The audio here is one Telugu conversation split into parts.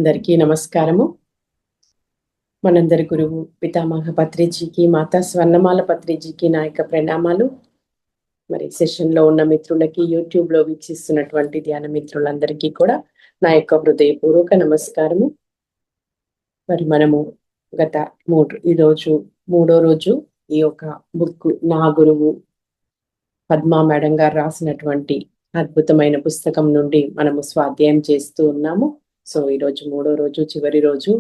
అందరికీ నమస్కారము. మనందరి గురువు పితామహ పత్రిజీకి, మాతా స్వర్ణమాల పత్రిజీకి నా యొక్క ప్రణామాలు. మరి సెషన్లో ఉన్న మిత్రులకి, యూట్యూబ్లో వీక్షిస్తున్నటువంటి ధ్యాన మిత్రులందరికీ కూడా నా యొక్క హృదయపూర్వక నమస్కారము. మరి మనము గత ఈరోజు మూడో రోజు ఈ యొక్క బుక్ నా గురువు పద్మా మేడం గారు రాసినటువంటి అద్భుతమైన పుస్తకం నుండి మనము స్వాధ్యాయం చేస్తూ ఉన్నాము. సో ఈరోజు మూడో రోజు, చివరి రోజు.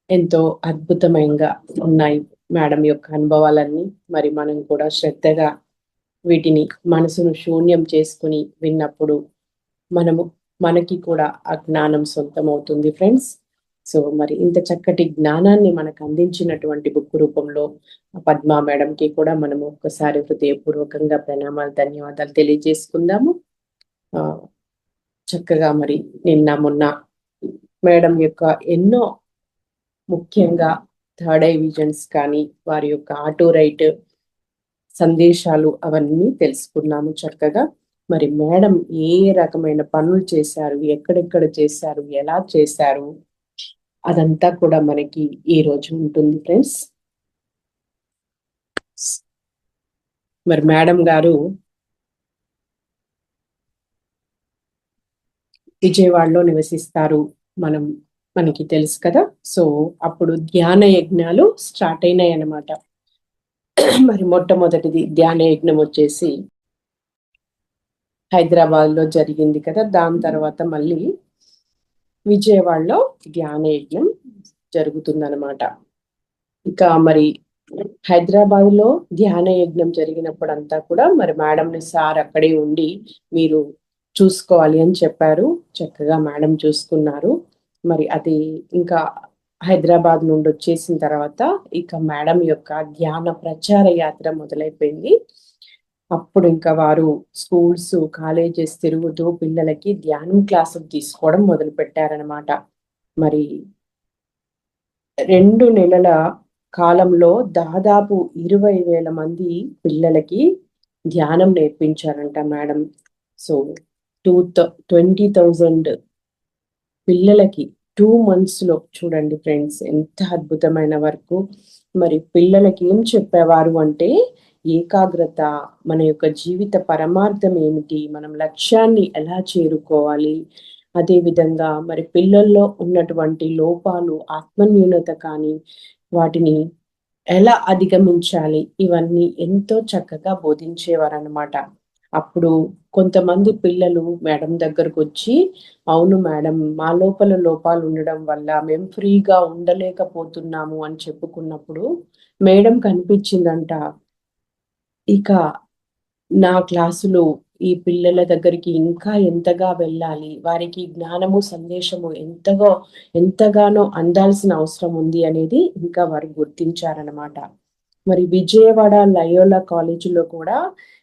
ఎంతో అద్భుతమైనగా ఉన్నాయి మేడం యొక్క అనుభవాలన్నీ. మరి మనం కూడా శ్రద్ధగా వీటిని మనసును శూన్యం చేసుకుని విన్నప్పుడు మనకి కూడా ఆ జ్ఞానం సొంతమవుతుంది ఫ్రెండ్స్. సో మరి ఇంత చక్కటి జ్ఞానాన్ని మనకు అందించినటువంటి బుక్ రూపంలో పద్మా మేడంకి కూడా మనము ఒక్కసారి హృదయపూర్వకంగా ప్రణామాలు, ధన్యవాదాలు తెలియజేసుకుందాము. చక్కగా మరి నిన్న మొన్న మేడం యొక్క ఎన్నో, ముఖ్యంగా థర్డ్ ఐ విజన్స్ కానీ వారి యొక్క ఆటో రైట్ సందేశాలు అవన్నీ తెలుసుకున్నాము చక్కగా. మరి మేడం ఏ రకమైన పనులు చేశారు, ఎక్కడెక్కడ చేశారు, ఎలా చేశారు, అదంతా కూడా మనకి ఈ రోజు ఉంటుంది ఫ్రెండ్స్. మరి మేడం గారు విజయవాడలో నివసిస్తారు, మనకి తెలుసు కదా. సో అప్పుడు ధ్యాన యజ్ఞాలు స్టార్ట్ అయినాయి అన్నమాట. మరి మొట్టమొదటిది ధ్యాన యజ్ఞం వచ్చేసి హైదరాబాద్ లో జరిగింది కదా. దాని తర్వాత మళ్ళీ విజయవాడలో ధ్యాన యజ్ఞం జరుగుతుందన్నమాట. ఇక మరి హైదరాబాద్ లో ధ్యాన యజ్ఞం జరిగినప్పుడంతా కూడా మరి మేడంని సార్ అక్కడే ఉండి మీరు చూసుకోవాలి అని చెప్పారు. చక్కగా మేడం చూసుకున్నారు. మరి అది ఇంకా హైదరాబాద్ నుండి వచ్చేసిన తర్వాత ఇక మేడం యొక్క ధ్యాన ప్రచార యాత్ర మొదలైపోయింది. అప్పుడు ఇంకా వారు స్కూల్స్, కాలేజెస్ తిరుగుతూ పిల్లలకి ధ్యానం క్లాసులు తీసుకోవడం మొదలు పెట్టారనమాట. మరి 2 నెలల కాలంలో దాదాపు 20,000 మంది పిల్లలకి ధ్యానం నేర్పించారంట మేడం. సో 20,000 పిల్లలకి 2 months లో చూడండి ఫ్రెండ్స్, ఎంత అద్భుతమైన వర్క్. మరి పిల్లలకి ఏం చెప్పేవారు అంటే ఏకాగ్రత, మన యొక్క జీవిత పరమార్థం ఏమిటి, మనం లక్ష్యాన్ని ఎలా చేరుకోవాలి, అదే విధంగా మరి పిల్లల్లో ఉన్నటువంటి లోపాలు, ఆత్మన్యూనత కానీ వాటిని ఎలా అధిగమించాలి, ఇవన్నీ ఎంతో చక్కగా బోధించేవారు అన్నమాట. అప్పుడు కొంతమంది పిల్లలు మేడం దగ్గరకు వచ్చి, అవును మేడం, మా లోపల లోపాలు ఉండడం వల్ల మేము ఫ్రీగా ఉండలేకపోతున్నాము అని చెప్పుకున్నప్పుడు మేడం కనిపించిందంట, ఇక నా క్లాసులో ఈ పిల్లల దగ్గరికి ఇంకా ఎంతగా వెళ్ళాలి, వారికి జ్ఞానము, సందేశము ఎంతగానో అందాల్సిన అవసరం ఉంది అనేది ఇంకా వారు గుర్తించారనమాట. మరి విజయవాడ లయోలా కాలేజీలో కూడా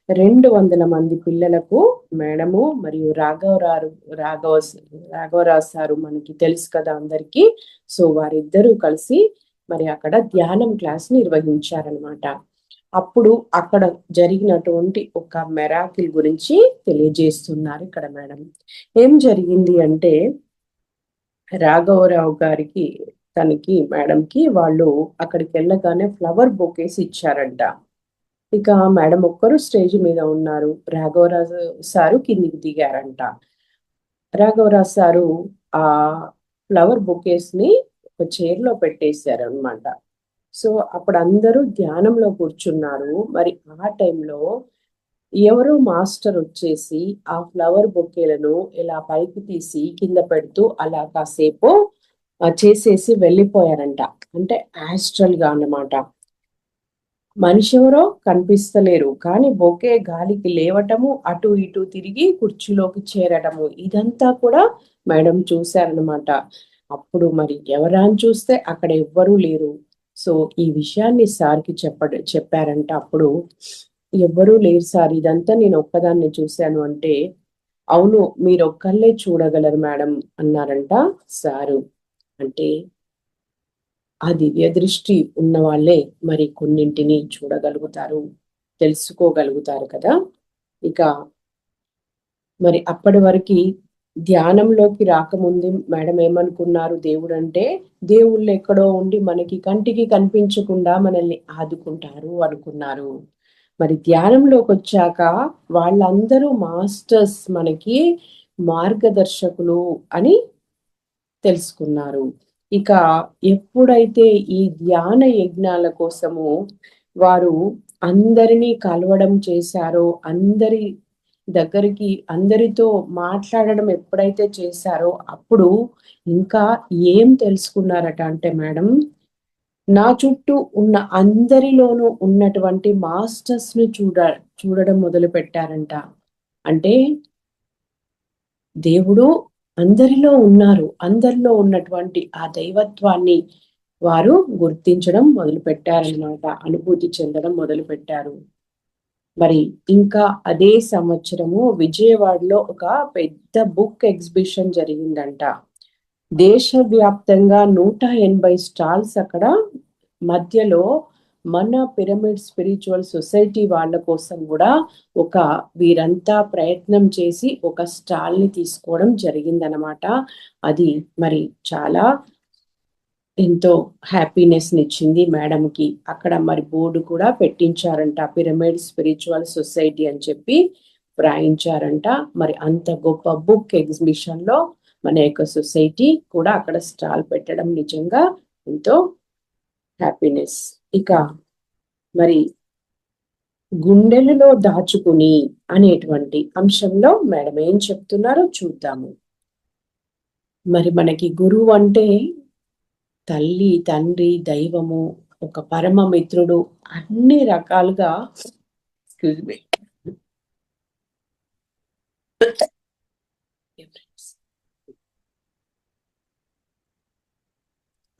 200 మంది పిల్లలకు మేడము మరియు రాఘవరావు సారు మనకి తెలుసు కదా అందరికీ. సో వారిద్దరూ కలిసి మరి అక్కడ ధ్యానం క్లాస్ నిర్వహించారనమాట. అప్పుడు అక్కడ జరిగినటువంటి ఒక మెరాకిల్ గురించి తెలియజేస్తున్నారు ఇక్కడ మేడం. ఏం జరిగింది అంటే రాఘవరావు గారికి, మేడంకి వాళ్ళు అక్కడికి వెళ్ళగానే ఫ్లవర్ బొకేస్ ఇచ్చారంట. ఇక మేడం ఒక్కరు స్టేజ్ మీద ఉన్నారు, రాఘవరాజు సారు కిందికి దిగారంట. రాఘవరాజు సారు ఆ ఫ్లవర్ బొకేస్ ని ఒక చైర్ లో పెట్టేశారు అనమాట. సో అప్పుడు అందరూ ధ్యానంలో కూర్చున్నారు. మరి ఆ టైంలో ఎవరో మాస్టర్ వచ్చేసి ఆ ఫ్లవర్ బొకేలను ఇలా పైకి తీసి కింద పెడుతూ అలా కాసేపు చేసేసి వెళ్ళిపోయారంట. అంటే యాస్ట్రల్ గా అన్నమాట. మనిషి ఎవరో కనిపిస్తలేరు, కానీ బొకే గాలికి లేవటము, అటు ఇటు తిరిగి కుర్చీలోకి చేరటము, ఇదంతా కూడా మేడం చూశారనమాట. అప్పుడు మరి ఎవరా అని చూస్తే అక్కడ ఎవ్వరూ లేరు. సో ఈ విషయాన్ని సార్కి చెప్పారంట. అప్పుడు ఎవ్వరూ లేరు సార్, ఇదంతా నేను ఒక్కదాన్ని చూశాను అంటే, అవును మీరు ఒక్కళ్ళే చూడగలరు మేడం అన్నారంట సారు. అంటే ఆ దివ్య దృష్టి ఉన్న వాళ్ళే మరి కొన్నింటిని చూడగలుగుతారు, తెలుసుకోగలుగుతారు కదా. ఇక మరి అప్పటి వరకు ధ్యానంలోకి రాకముందు మేడం ఏమనుకున్నారు, దేవుడు అంటే దేవుళ్ళు ఎక్కడో ఉండి మనకి కంటికి కనిపించకుండా మనల్ని ఆదుకుంటారు అనుకున్నారు. మరి ధ్యానంలోకి వచ్చాక వాళ్ళందరూ మాస్టర్స్, మనకి మార్గదర్శకులు అని తెలుసుకున్నారు. ఇక ఎప్పుడైతే ఈ ధ్యాన యజ్ఞాల కోసము వారు అందరినీ కలవడం చేశారో, అందరి దగ్గరికి అందరితో మాట్లాడడం ఎప్పుడైతే చేశారో, అప్పుడు ఇంకా ఏం తెలుసుకున్నారట అంటే మేడం, నా చుట్టూ ఉన్న అందరిలోనూ ఉన్నటువంటి మాస్టర్స్‌ని చూడడం మొదలుపెట్టారంట. అంటే దేవుడు అందరిలో ఉన్నారు. అందరిలో ఉన్నటువంటి ఆ దైవత్వాన్ని వారు గుర్తించడం మొదలుపెట్టారనమాట. అనుభూతి చెందడం మొదలుపెట్టారు. మరి ఇంకా అదే సంవత్సరము విజయవాడలో ఒక పెద్ద బుక్ ఎగ్జిబిషన్ జరిగిందంట. దేశవ్యాప్తంగా 180 స్టాల్స్ అక్కడ మధ్యలో మన పిరమిడ్ స్పిరిచువల్ సొసైటీ వాళ్ళ కోసం కూడా ఒక వీరంతా ప్రయత్నం చేసి ఒక స్టాల్ని తీసుకోవడం జరిగిందనమాట. అది మరి చాలా ఎంతో హ్యాపీనెస్‌నిచ్చింది మేడంకి. అక్కడ మరి బోర్డు కూడా పెట్టించారంట. పిరమిడ్ స్పిరిచువల్ సొసైటీ అని చెప్పి వ్రాయించారంట. మరి అంత గొప్ప బుక్ ఎగ్జిబిషన్‌లో మన యొక్క సొసైటీ కూడా అక్కడ స్టాల్ పెట్టడం నిజంగా ఎంతో హ్యాపీనెస్. ఇక మరి గుండెలలో దాచుకుని అనేటువంటి అంశంలో మేడం ఏం చెప్తున్నారో చూద్దాము. మరి మనకి గురువు అంటే తల్లి, తండ్రి, దైవము, ఒక పరమ మిత్రుడు, అన్ని రకాలుగా ఎక్స్‌క్యూజ్ మీ.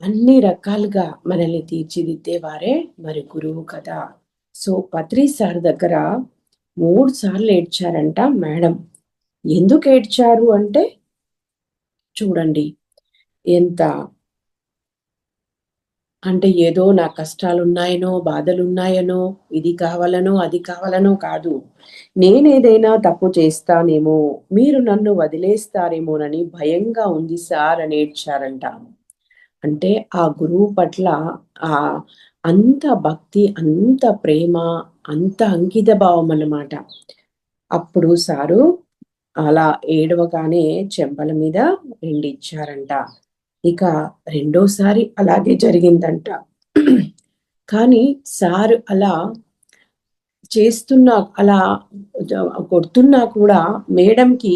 అన్ని రకాలుగా మనల్ని తీర్చిదిద్దేవారే మరి గురువు కదా! సో, పత్రి సార్ దగ్గర 3 సార్లు ఏడ్చారంట మేడం. ఎందుకు ఏడ్చారు అంటే చూడండి ఎంత, అంటే ఏదో నా కష్టాలున్నాయనో, బాధలున్నాయనో, ఇది కావాలనో, అది కావాలనో కాదు. నేనేదైనా తప్పు చేస్తానేమో, మీరు నన్ను వదిలేస్తారేమోనని భయంగా ఉంది సార్ అని ఏడ్చారంట. అంటే ఆ గురువు పట్ల ఆహ్, అంత భక్తి, అంత ప్రేమ, అంత అంకిత భావం అన్నమాట. అప్పుడు సారు అలా ఏడవగానే చెంపల మీద రెండిచ్చారంట. ఇక రెండోసారి అలాగే జరిగిందంట. కానీ సారు అలా చేస్తున్నా, అలా జ కొడుతున్నా కూడా మేడంకి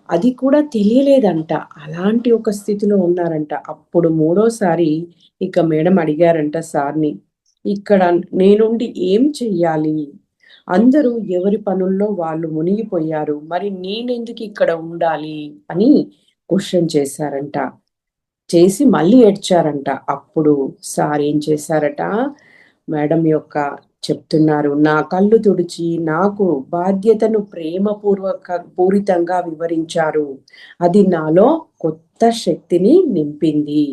అది కూడా తెలియలేదంట. అలాంటి ఒక స్థితిలో ఉన్నారంట. అప్పుడు మూడోసారి ఇక మేడం అడిగారంట సార్‌ని, "ఇక్కడ నేనుండి ఏం చెయ్యాలి? అందరూ ఎవరి పనుల్లో వాళ్ళు మునిగిపోయారు. మరి నేనెందుకు ఇక్కడ ఉండాలి?" అని క్వెషన్ చేశారంట. చేసి మళ్ళీ ఏడ్చారంట. అప్పుడు సార్ ఏం చేశారట, మేడం యొక్క చెప్తున్నారు, "నా కళ్ళు తుడిచి నాకు బాధ్యతను పూరితంగా వివరించారు. అది నాలో కొత్త శక్తిని నింపింది.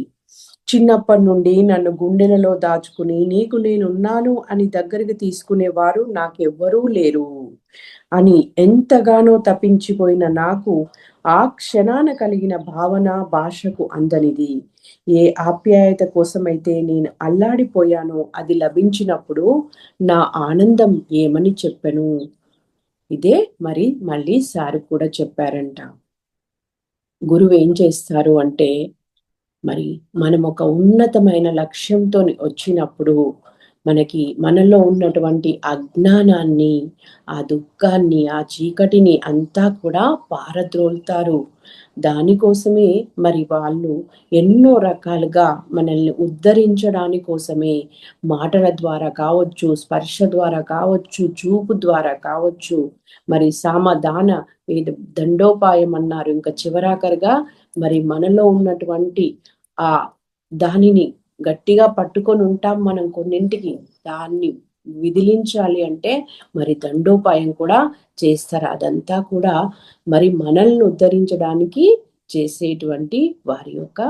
చిన్నప్పటి నుండి నన్ను గుండెలలో దాచుకుని నీకు నేనున్నాను అని దగ్గరికి తీసుకునేవారు నాకెవ్వరూ లేరు అని ఎంతగానో తపించిపోయిన నాకు ఆ క్షణాన కలిగిన భావన భాషకు అందనిది. ఏ ఆప్యాయత కోసమైతే నేను అల్లాడిపోయానో అది లభించినప్పుడు నా ఆనందం ఏమని చెప్పెను." ఇదే మరి మళ్ళీ సారు కూడా చెప్పారంట. గురువేం చేస్తారు అంటే, మరి మనం ఒక ఉన్నతమైన లక్ష్యంతోని వచ్చినప్పుడు మనకి మనలో ఉన్నటువంటి అజ్ఞానాన్ని, ఆ దుఃఖాన్ని, ఆ చీకటిని అంతా కూడా పారద్రోలుతారు. దానికోసమే మరి వాళ్ళు ఎన్నో రకాలుగా మనల్ని ఉద్ధరించడాని కోసమే మాటల ద్వారా కావచ్చు, స్పర్శ ద్వారా కావచ్చు, చూపు ద్వారా కావచ్చు, మరి సామదాన ఇది దండోపాయం అన్నారు. ఇంకా చివరాఖరిగా మరి మనలో ఉన్నటువంటి ఆ దానిని గట్టిగా పట్టుకొని ఉంటాం మనం కొన్నింటికి. దాన్ని విదిలించాలి అంటే మరి దండోపాయం కూడా చేస్తారు. అదంతా కూడా మరి మనల్ని ఉద్ధరించడానికి చేసేటువంటి వారి యొక్క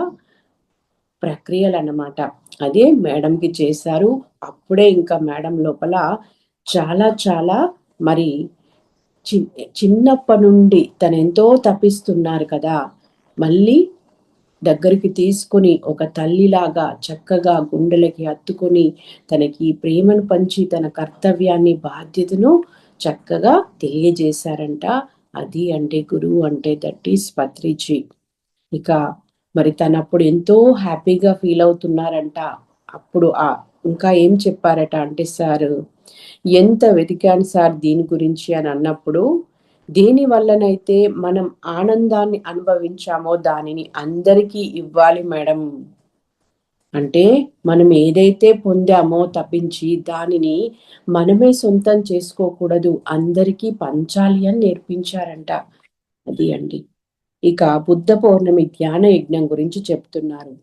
ప్రక్రియలన్నమాట. అదే మేడంకి చేశారు. అప్పుడే ఇంకా మేడం లోపల చాలా చాలా మరి చిన్నప్పటి నుండి తనెంతో తపిస్తున్నారు కదా, మళ్ళీ దగ్గరికి తీసుకొని ఒక తల్లిలాగా చక్కగా గుండెలకి హత్తుకొని తనకి ప్రేమను పంచి తన కర్తవ్యాన్ని బాధ్యతను చక్కగా తెలియజేశారంట. అది అంటే గురువు అంటే దట్ ఈస్ పత్రిజీ. ఇక మరి తనప్పుడు ఎంతో హ్యాపీగా ఫీల్ అవుతున్నారంట. అప్పుడు ఇంకా ఏం చెప్పారట అంటే సారు, ఎంత వెతికాను సార్ దీని గురించి అని అన్నప్పుడు, దేని వల్లనైతే మనం ఆనందాన్ని అనుభవించామో దానిని అందరికీ ఇవ్వాలి మేడం. అంటే మనం ఏదైతే పొందామో తప్పించి దానిని మనమే సొంతం చేసుకోకూడదు, అందరికీ పంచాలి అని నేర్పించారంట. అది అండి. ఇక బుద్ధ పౌర్ణమి ధ్యాన యజ్ఞం గురించి చెప్తున్నారు.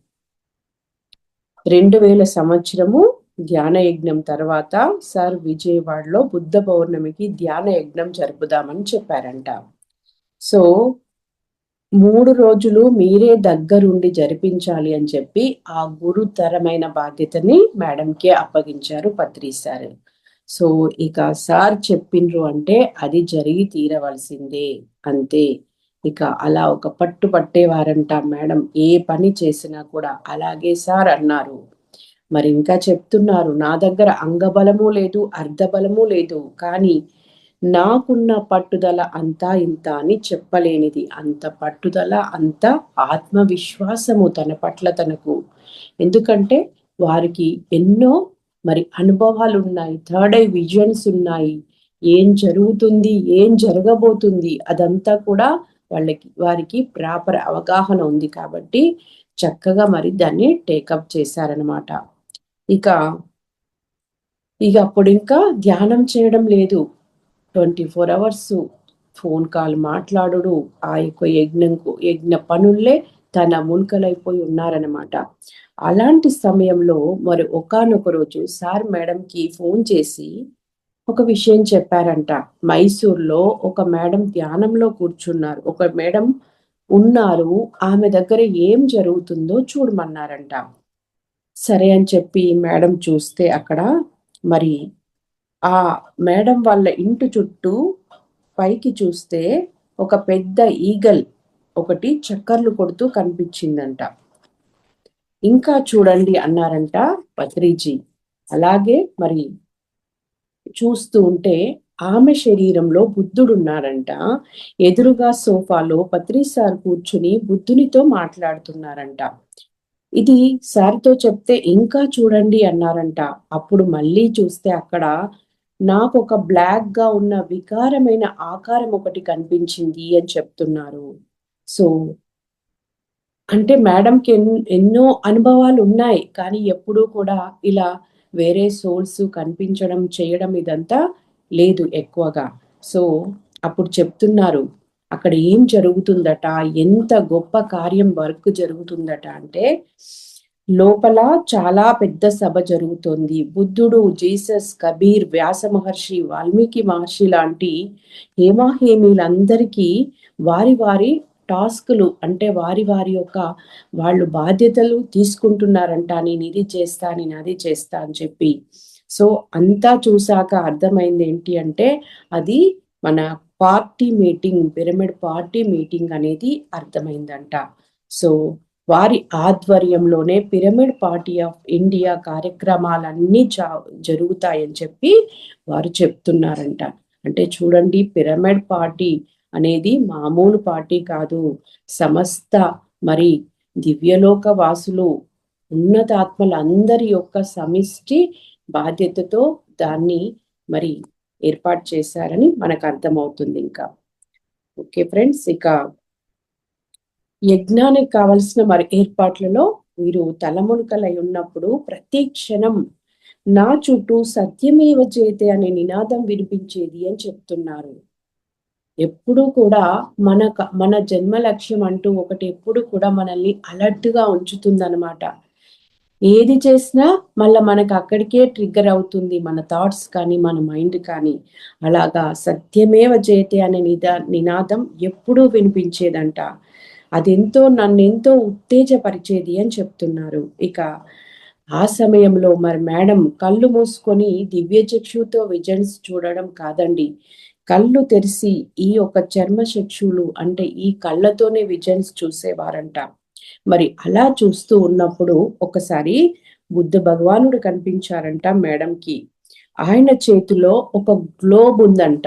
2000 సంవత్సరము ధ్యాన యజ్ఞం తర్వాత సార్ విజయవాడలో బుద్ధ పౌర్ణమికి ధ్యాన యజ్ఞం జరుపుదామని చెప్పారంట. సో 3 రోజులు మీరే దగ్గరుండి జరిపించాలి అని చెప్పి ఆ గురుతరమైన బాధ్యతని మేడంకే అప్పగించారు పత్రి సార్. సో ఇక సార్ చెప్పిండ్రు అంటే అది జరిగి తీరవలసిందే, అంతే. ఇక అలా ఒక పట్టు పట్టేవారంట మేడం, ఏ పని చేసినా కూడా అలాగే సార్ అన్నారు. మరి ఇంకా చెప్తున్నారు, నా దగ్గర అంగబలము లేదు, అర్ధబలము లేదు, కానీ నాకున్న పట్టుదల అంతా ఇంత అని చెప్పలేనిది అంత పట్టుదల, అంత ఆత్మవిశ్వాసము తన పట్ల తనకు. ఎందుకంటే వారికి ఎన్నో మరి అనుభవాలు ఉన్నాయి, థర్డ్ ఐ విజన్స్ ఉన్నాయి. ఏం జరుగుతుంది, ఏం జరగబోతుంది అదంతా కూడా వారికి ప్రాపర్ అవగాహన ఉంది కాబట్టి చక్కగా మరి దాన్ని టేకప్ చేశారనమాట. ఇక అప్పుడు ఇంకా ధ్యానం చేయడం లేదు, 24 అవర్స్ ఫోన్ కాల్ మాట్లాడుడు, ఆ యొక్క యజ్ఞ పనుల్లే తన ముల్కలైపోయి ఉన్నారనమాట. అలాంటి సమయంలో మరి ఒకానొక రోజు సార్ మేడంకి ఫోన్ చేసి ఒక విషయం చెప్పారంట. మైసూర్లో ఒక మేడం ధ్యానంలో కూర్చున్నారు, ఒక మేడం ఉన్నారు, ఆమె దగ్గర ఏం జరుగుతుందో చూడమన్నారంట. సరే అని చెప్పి మేడం చూస్తే అక్కడ మరి ఆ మేడం వాళ్ళ ఇంటి చుట్టూ పైకి చూస్తే ఒక పెద్ద ఈగల్ ఒకటి చక్కర్లు కొడుతూ కనిపించిందంట. ఇంకా చూడండి అన్నారంట పత్రిజీ. అలాగే మరి చూస్తూ ఉంటే ఆమె శరీరంలో బుద్ధుడున్నారంట. ఎదురుగా సోఫాలో పత్రి సార్ కూర్చుని బుద్ధునితో మాట్లాడుతున్నారంట. ఇది సార్తో చెప్తే ఇంకా చూడండి అన్నారంట. అప్పుడు మళ్ళీ చూస్తే అక్కడ నాకొక బ్లాక్ గా ఉన్న వికారమైన ఆకారం ఒకటి కనిపించింది అని చెప్తున్నారు. సో అంటే మేడంకి ఎన్నో అనుభవాలు ఉన్నాయి, కానీ ఎప్పుడూ కూడా ఇలా వేరే సోల్స్ కనిపించడం చేయడం ఇదంతా లేదు ఎక్కువగా. సో అప్పుడు చెప్తున్నారు అక్కడ ఏం జరుగుతుందట, ఎంత గొప్ప కార్యం వర్క్ జరుగుతుందట అంటే లోపల చాలా పెద్ద సభ జరుగుతోంది. బుద్ధుడు, జీసస్, కబీర్, వ్యాస మహర్షి, వాల్మీకి మహర్షి లాంటి హేమాహేమీలందరికీ వారి వారి టాస్కులు అంటే వారి వారి యొక్క వాళ్ళు బాధ్యతలు తీసుకుంటున్నారంట. నేను ఇది చేస్తా, నేను అది చేస్తా అని చెప్పి. సో అంతా చూసాక అర్థమైంది ఏంటి అంటే అది మన party meeting, pyramid party meeting అనేది అర్థమైందంట. సో వారి ఆధ్వర్యంలోనే పిరమిడ్ పార్టీ ఆఫ్ ఇండియా కార్యక్రమాలన్నీ జరుగుతాయని చెప్పి వారు చెప్తున్నారంట. అంటే చూడండి, పిరమిడ్ పార్టీ అనేది మామూలు పార్టీ కాదు, సమస్త మరి దివ్యలోక వాసులు ఉన్నతాత్మలందరి యొక్క సమిష్టి బాధ్యతతో దాన్ని మరి ఏర్పాటు చేశారని మనకు అర్థమవుతుంది. ఇంకా ఓకే ఫ్రెండ్స్, ఇక యజ్ఞానికి కావలసిన మరి ఏర్పాట్లలో మీరు తలమునకలై ఉన్నప్పుడు ప్రతి క్షణం నా చుట్టూ సత్యమేవ జయతే అనే నినాదం వినిపించేది అని చెప్తున్నారు. ఎప్పుడూ కూడా మన జన్మ లక్ష్యం అంటూ ఒకటి ఎప్పుడు కూడా మనల్ని అలర్ట్ గా ఉంచుతుందన్నమాట. ఏది చేసినా మళ్ళీ మనకు అక్కడికే ట్రిగ్గర్ అవుతుంది, మన థాట్స్ కానీ మన మైండ్ కానీ. అలాగా సత్యమేవ జయతే అనే నినాదం ఎప్పుడూ వినిపించేదంట. నన్నెంతో ఉత్తేజపరిచేది అని చెప్తున్నారు. ఇక ఆ సమయంలో మరి మేడం కళ్ళు మూసుకొని దివ్య చక్షుతో విజన్స్ చూడడం కాదండి, కళ్ళు తెరిసి ఈ యొక్క చర్మచక్షులు అంటే ఈ కళ్ళతోనే విజన్స్ చూసేవారంట. మరి అలా చూస్తూ ఉన్నప్పుడు ఒకసారి బుద్ధ భగవానుడు కనిపించారంట మేడంకి. ఆయన చేతిలో ఒక గ్లోబ్ ఉందంట.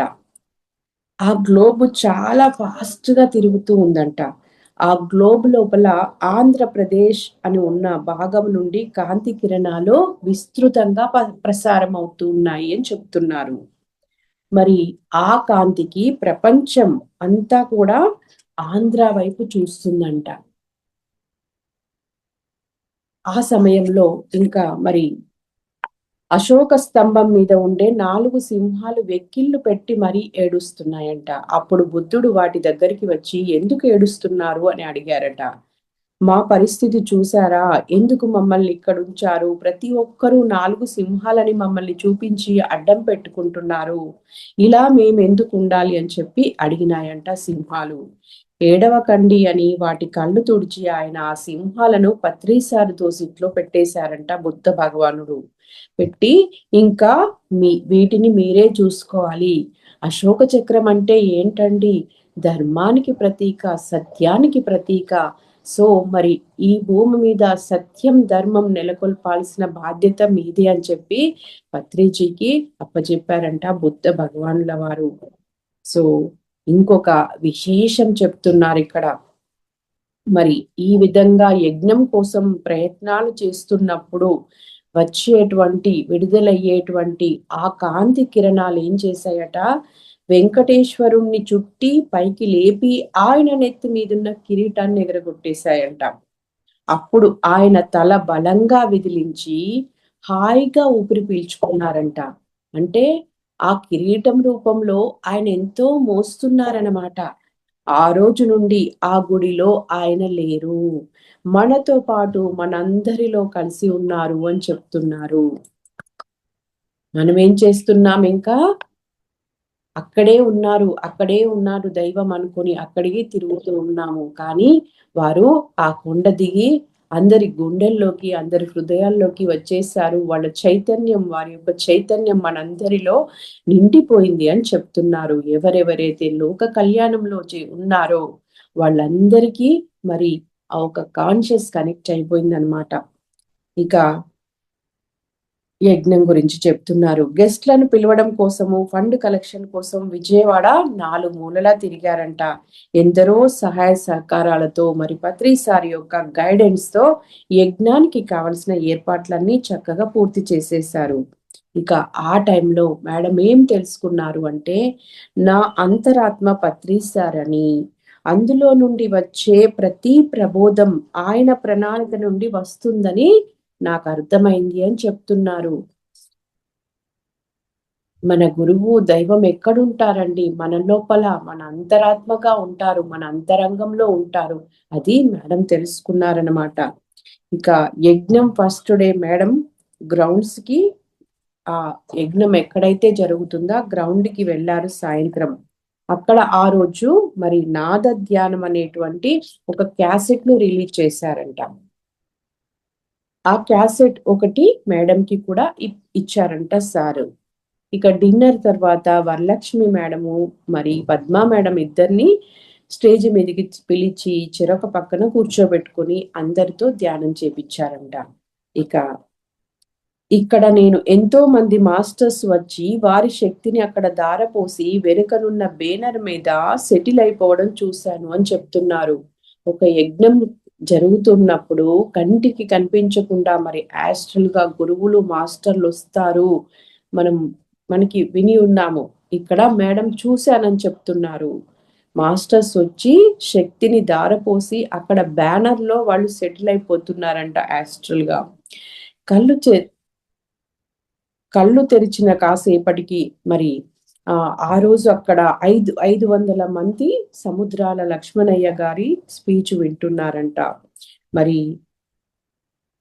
ఆ గ్లోబ్ చాలా ఫాస్ట్‌గా తిరుగుతూ ఉందంట. ఆ గ్లోబ్ లోపల ఆంధ్రప్రదేశ్ అని ఉన్న భాగం నుండి కాంతి కిరణాలు విస్తృతంగా ప్రసారం అవుతూ ఉన్నాయి అని చెప్తున్నారు. మరి ఆ కాంతికి ప్రపంచం అంతా కూడా ఆంధ్ర వైపు చూస్తుందంట. ఆ సమయంలో ఇంకా మరి అశోక స్తంభం మీద ఉండే 4 సింహాలు వెక్కిళ్ళు పెట్టి మరీ ఏడుస్తున్నాయంట. అప్పుడు బుద్ధుడు వాటి దగ్గరికి వచ్చి ఎందుకు ఏడుస్తున్నారు అని అడిగారట. మా పరిస్థితి చూసారా? ఎందుకు మమ్మల్ని ఇక్కడుంచారు? ప్రతి ఒక్కరూ 4 సింహాలని మమ్మల్ని చూపించి అడ్డం పెట్టుకుంటున్నారు. ఇలా మేమెందుకుండాలి అని చెప్పి అడిగినాయంట సింహాలు. ఏడవకండి అని వాటి కళ్ళు తుడిచి ఆయన ఆ సింహాలను పత్రీసారు దోసిట్లో పెట్టేశారంట బుద్ధ భగవానుడు. పెట్టి ఇంకా వీటిని మీరే చూసుకోవాలి. అశోక చక్రం అంటే ఏంటండి? ధర్మానికి ప్రతీక, సత్యానికి ప్రతీక. సో మరి ఈ భూమి మీద సత్యం ధర్మం నెలకొల్పాల్సిన బాధ్యత మీదే అని చెప్పి పత్రిజీకి అప్పచెప్పారంట బుద్ధ భగవానుల వారు. సో ఇంకొక విశేషం చెప్తున్నారు ఇక్కడ. మరి ఈ విధంగా యజ్ఞం కోసం ప్రయత్నాలు చేస్తున్నప్పుడు వచ్చేటువంటి విడుదలయ్యేటువంటి ఆ కాంతి కిరణాలు ఏం చేశాయట, వెంకటేశ్వరుణ్ణి చుట్టి పైకి లేపి ఆయన నెత్తి మీదున్న కిరీటాన్ని ఎగరగొట్టేశాయంట. అప్పుడు ఆయన తల బలంగా విదిలించి హాయిగా ఊపిరి పీల్చుకున్నారంట. అంటే ఆ కిరీటం రూపంలో ఆయన ఎంతో మోస్తున్నారన్నమాట. ఆ రోజు నుండి ఆ గుడిలో ఆయన లేరు. మనతో పాటు మనందరిలో కలిసి ఉన్నారు అని చెప్తున్నారు. మనమేం చేస్తున్నాం ఇంకా? అక్కడే ఉన్నారు దైవం అనుకుని అక్కడికి తిరుగుతూ ఉన్నాము. కానీ వారు ఆ కొండ దిగి అందరి గుండెల్లోకి, అందరి హృదయాల్లోకి వచ్చేసారు. వాళ్ళ చైతన్యం, వారి యొక్క చైతన్యం మనందరిలో నిండిపోయింది అని చెప్తున్నారు. ఎవరెవరైతే లోక కళ్యాణంలో ఉన్నారో వాళ్ళందరికీ మరి ఆ ఒక కాన్షియస్ కనెక్ట్ అయిపోయిందనమాట. ఇక యజ్ఞం గురించి చెప్తున్నారు. గెస్ట్‌లను పిలవడం కోసము, ఫండ్ కలెక్షన్ కోసం విజయవాడ 4 మూలలా తిరిగారంట. ఎందరో సహాయ సహకారాలతో మరి పత్రిసారి యొక్క గైడెన్స్‌తో యజ్ఞానికి కావలసిన ఏర్పాట్లన్నీ చక్కగా పూర్తి చేసేశారు. ఇక ఆ టైంలో మేడం ఏం తెలుసుకున్నారు అంటే, నా అంతరాత్మ పత్రిసారని, అందులో నుండి వచ్చే ప్రతి ప్రబోధం ఆయన ప్రణాళిక నుండి వస్తుందని నాకు అర్థమైంది అని చెప్తున్నారు. మన గురువు దైవం ఎక్కడుంటారండి? మన లోపల, మన అంతరాత్మగా ఉంటారు. మన అంతరంగంలో ఉంటారు. అది మేడం తెలుసుకున్నారనమాట. ఇక యజ్ఞం ఫస్ట్ డే మేడం గ్రౌండ్స్‌కి ఆ యజ్ఞం ఎక్కడైతే జరుగుతుందో ఆ గ్రౌండ్‌కి వెళ్లారు సాయంత్రం. అక్కడ ఆ రోజు మరి నాద ధ్యానం అనేటువంటి ఒక క్యాసెట్‌ను రిలీజ్ చేశారంట. ఆ క్యాసెట్ ఒకటి మేడంకి కూడా ఇచ్చారంట సారు. ఇక డిన్నర్ తర్వాత వరలక్ష్మి మేడము మరి పద్మా మేడం ఇద్దరిని స్టేజ్ మీదకి పిలిచి చెరొక పక్కన కూర్చోబెట్టుకొని అందరితో ధ్యానం చేపించారంట. ఇక ఇక్కడ నేను ఎంతో మంది మాస్టర్స్ వచ్చి వారి శక్తిని అక్కడ ధారపోసి వెనుకనున్న బేనర్ మీద సెటిల్ అయిపోవడం చూశాను అని చెప్తున్నారు. ఒక యజ్ఞం జరుగుతున్నప్పుడు కంటికి కనిపించకుండా మరి యాస్ట్రల్ గా గురువులు మాస్టర్లు వస్తారు. మనం మనకి విని ఉన్నాము. ఇక్కడ మేడం చూశానని చెప్తున్నారు. మాస్టర్స్ వచ్చి శక్తిని ధారపోసి అక్కడ బ్యానర్ లో వాళ్ళు సెటిల్ అయిపోతున్నారంట యాస్ట్రల్ గా. కళ్ళు కళ్ళు తెరిచిన కాసేపటికి మరి ఆ రోజు అక్కడ 500 మంది సముద్రాల లక్ష్మణయ్య గారి స్పీచ్ వింటున్నారంట. మరి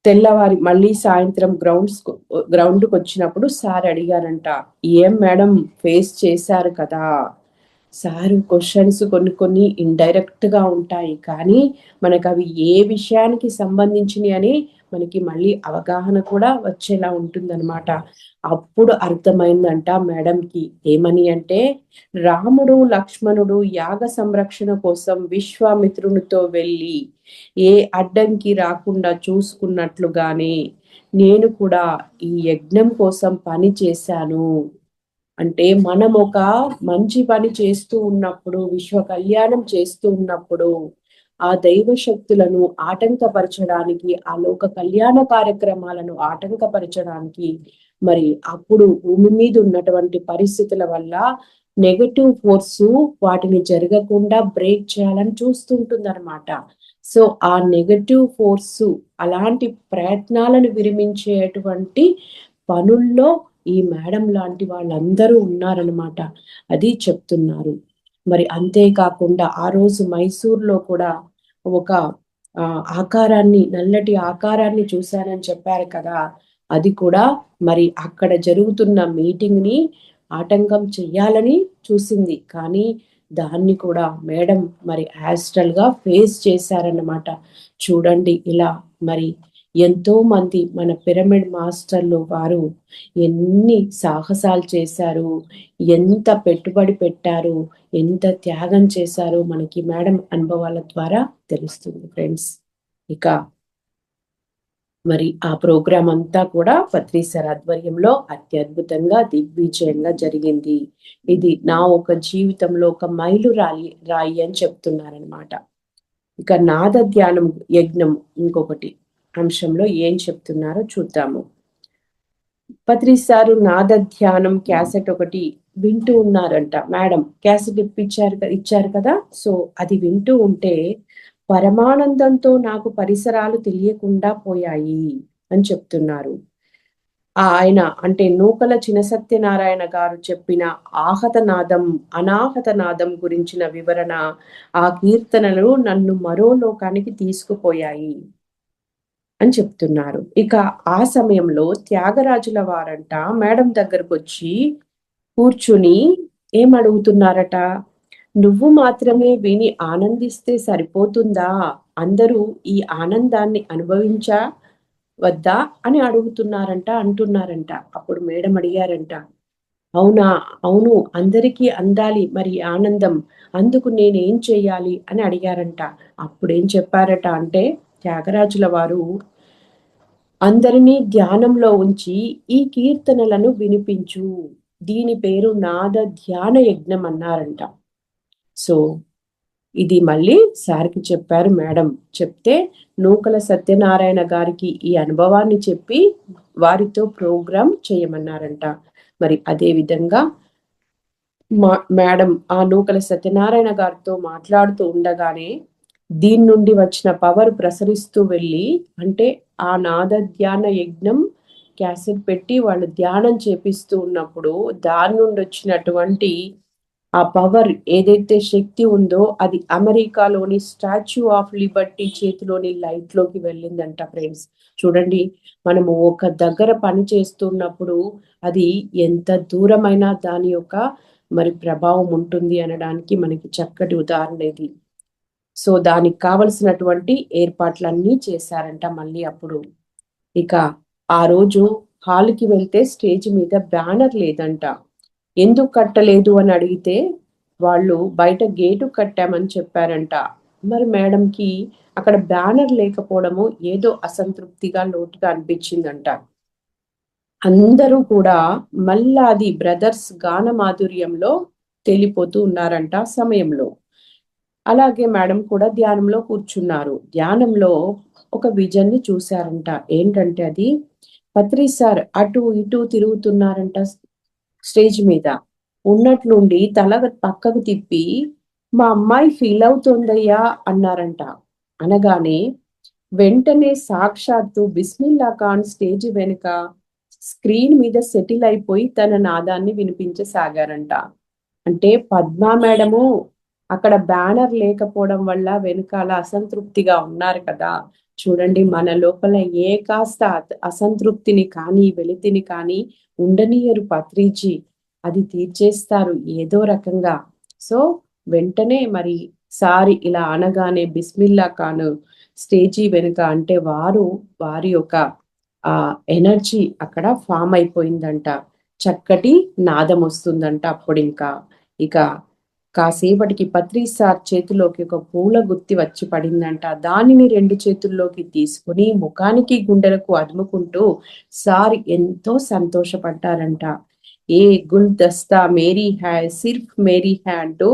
తెల్లవారి మళ్ళీ సాయంత్రం గ్రౌండ్‌కి వచ్చినప్పుడు సార్ అడిగారంట. ఏం మేడం ఫేస్ చేశారు కదా! సారు క్వెషన్స్ కొన్ని ఇండైరెక్ట్‌గా ఉంటాయి. కానీ మనకవి ఏ విషయానికి సంబంధించినయి అని మనకి మళ్ళీ అవగాహన కూడా వచ్చేలా ఉంటుందన్నమాట. అప్పుడు అర్థమైందంట మేడంకి. ఏమని అంటే, రాముడు లక్ష్మణుడు యాగ సంరక్షణ కోసం విశ్వామిత్రునితో వెళ్ళి ఏ అడ్డంకి రాకుండా చూసుకున్నట్లుగానే నేను కూడా ఈ యజ్ఞం కోసం పని చేశాను. అంటే మనం ఒక మంచి పని చేస్తూ ఉన్నప్పుడు, విశ్వ కళ్యాణం చేస్తూ ఉన్నప్పుడు, ఆ దైవ శక్తులను ఆటంకపరచడానికి, ఆ లోక కళ్యాణ కార్యక్రమాలను ఆటంకపరచడానికి, మరి అప్పుడు భూమి మీద ఉన్నటువంటి పరిస్థితుల వల్ల నెగటివ్ ఫోర్సు వాటిని జరగకుండా బ్రేక్ చేయాలని చూస్తుంటుందన్నమాట. సో ఆ నెగటివ్ ఫోర్సు అలాంటి ప్రయత్నాలను విరమించేటువంటి పనుల్లో ఈ మేడం లాంటి వాళ్ళందరూ ఉన్నారనమాట. అది చెప్తున్నారు. మరి అంతేకాకుండా ఆ రోజు మైసూర్‌లో కూడా ఒక ఆకారాన్ని, నల్లటి ఆకారాన్ని చూశానని చెప్పారు కదా! అది కూడా మరి అక్కడ జరుగుతున్న మీటింగ్‌ని ఆటంకం చెయ్యాలని చూసింది. కానీ దాన్ని కూడా మేడం మరి యాస్ట్రల్‌గా ఫేస్ చేశారన్నమాట. చూడండి ఇలా మరి ఎంతో మంది మన పిరమిడ్ మాస్టర్లు వారు ఎన్ని సాహసాలు చేశారు, ఎంత పెట్టుబడి పెట్టారు, ఎంత త్యాగం చేశారో మనకి మేడం అనుభవాల ద్వారా తెలుస్తుంది ఫ్రెండ్స్. ఇక మరి ఆ ప్రోగ్రామ్ అంతా కూడా పత్రి సార్ ఆధ్వర్యంలో అత్యద్భుతంగా దిగ్విజయంగా జరిగింది. ఇది నా ఒక జీవితంలో ఒక రాయి అని చెప్తున్నారనమాట. ఇక నాద ధ్యానం యజ్ఞం ఇంకొకటి అంశంలో ఏం చెప్తున్నారో చూద్దాము. పత్రి సారు నాద ధ్యానం క్యాసెట్ ఒకటి వింటూ ఉన్నారంట. మేడం క్యాసెట్ ఇచ్చారు కదా! సో అది వింటూ ఉంటే పరమానందంతో నాకు పరిసరాలు తెలియకుండా పోయాయి అని చెప్తున్నారు. ఆయన అంటే నూకల చినసత్యనారాయణ గారు చెప్పిన ఆహత నాదం, అనాహత నాదం గురించిన వివరణ, ఆ కీర్తనలు నన్ను మరో లోకానికి తీసుకుపోయాయి అని చెప్తున్నారు. ఇక ఆ సమయంలో త్యాగరాజుల వారంట మేడం దగ్గరకొచ్చి కూర్చుని ఏమడుగుతున్నారట, "నువ్వు మాత్రమే విని ఆనందిస్తే సరిపోతుందా? అందరూ ఈ ఆనందాన్ని వద్దా?" అని అడుగుతున్నారంట, అంటున్నారంట. అప్పుడు మేడం అడిగారంట, "అవునా? అవును. అందరికీ అందాలి మరి ఆనందం. అందుకు నేనేం చెయ్యాలి?" అని అడిగారంట. అప్పుడేం చెప్పారట అంటే త్యాగరాజుల వారు, "అందరినీ ధ్యానంలో ఉంచి ఈ కీర్తనలను వినిపించు. దీని పేరు నాద ధ్యాన యజ్ఞం" అన్నారంట. సో ఇది మళ్ళీ సార్‌కి చెప్పారు మేడం. చెప్తే నూకల సత్యనారాయణ గారికి ఈ అనుభవాన్ని చెప్పి వారితో ప్రోగ్రామ్ చేయమన్నారంట. మరి అదే విధంగా మేడం ఆ నూకల సత్యనారాయణ గారితో మాట్లాడుతూ ఉండగానే దీని నుండి వచ్చిన పవర్ ప్రసరిస్తూ వెళ్ళి, అంటే ఆ నాద ధ్యాన యజ్ఞం క్యాసెట్ పెట్టి వాళ్ళు ధ్యానం చేపిస్తూ ఉన్నప్పుడు దాని నుండి వచ్చినటువంటి ఆ పవర్ ఏదైతే శక్తి ఉందో అది అమెరికాలోని స్టాచ్యూ ఆఫ్ లిబర్టీ చేతిలోని లైట్‌లోకి వెళ్ళిందంట ఫ్రెండ్స్. చూడండి, మనము ఒక దగ్గర పని చేస్తున్నప్పుడు అది ఎంత దూరమైనా దాని యొక్క మరి ప్రభావం ఉంటుంది అనడానికి మనకి చక్కటి ఉదాహరణ ఇది. సో దానికి కావలసినటువంటి ఏర్పాట్లన్నీ చేశారంట మళ్ళీ అప్పుడు. ఇక ఆ రోజు హాల్‌కి వెళ్తే స్టేజ్ మీద బ్యానర్ లేదంట. ఎందుకు కట్టలేదు అని అడిగితే వాళ్ళు బయట గేటు కట్టామని చెప్పారంట. మరి మేడంకి అక్కడ బ్యానర్ లేకపోవడము ఏదో అసంతృప్తిగా, లోటుగా అనిపించిందంట. అందరూ కూడా మల్లాది బ్రదర్స్ గాన మాధుర్యంలో తేలిపోతూ ఉన్నారంట ఆ సమయంలో. అలాగే మేడం కూడా ధ్యానంలో కూర్చున్నారు. ధ్యానంలో ఒక విజన్‌ని చూసారంట. ఏంటంటే అది పత్రి సార్ అటు ఇటు తిరుగుతున్నారంట స్టేజ్ మీద. ఉన్నట్లుండి తల పక్కకు తిప్పి, "మా అమ్మాయి ఫీల్ అవుతోందయ్యా" అన్నారంట. అనగానే వెంటనే సాక్షాత్తు బిస్మిల్లా ఖాన్ స్టేజ్ వెనుక స్క్రీన్ మీద సెటిల్ అయిపోయి తన నాదాన్ని వినిపించసాగారంట. అంటే పద్మా మేడము అక్కడ బ్యానర్ లేకపోవడం వల్ల వెనకాల అసంతృప్తిగా ఉన్నారు కదా! చూడండి మన లోపల ఏ కాస్త అసంతృప్తిని కానీ, వెలితిని కానీ ఉండనీయరు పత్రిజీ. అది తీర్చేస్తారు ఏదో రకంగా. సో, వెంటనే మరి సార్ ఇలా అనగానే బిస్మిల్లా ఖాన్ స్టేజీ వెనుక అంటే వారి యొక్క ఆ ఎనర్జీ అక్కడ ఫామ్ అయిపోయిందంట. చక్కటి నాదం వస్తుందంట. అప్పుడు ఇక కాసేపటికి పత్రి సార్ చేతిలోకి ఒక పూల గుత్తి వచ్చి పడిందంట. దానిని 2 చేతుల్లోకి తీసుకుని ముఖానికి గుండెలకు అదుముకుంటూ సార్ ఎంతో సంతోషపడ్డారంట. ఏ గుల్దస్తా మేరీ హై, సిర్ఫ్ మేరీ హై అంటూ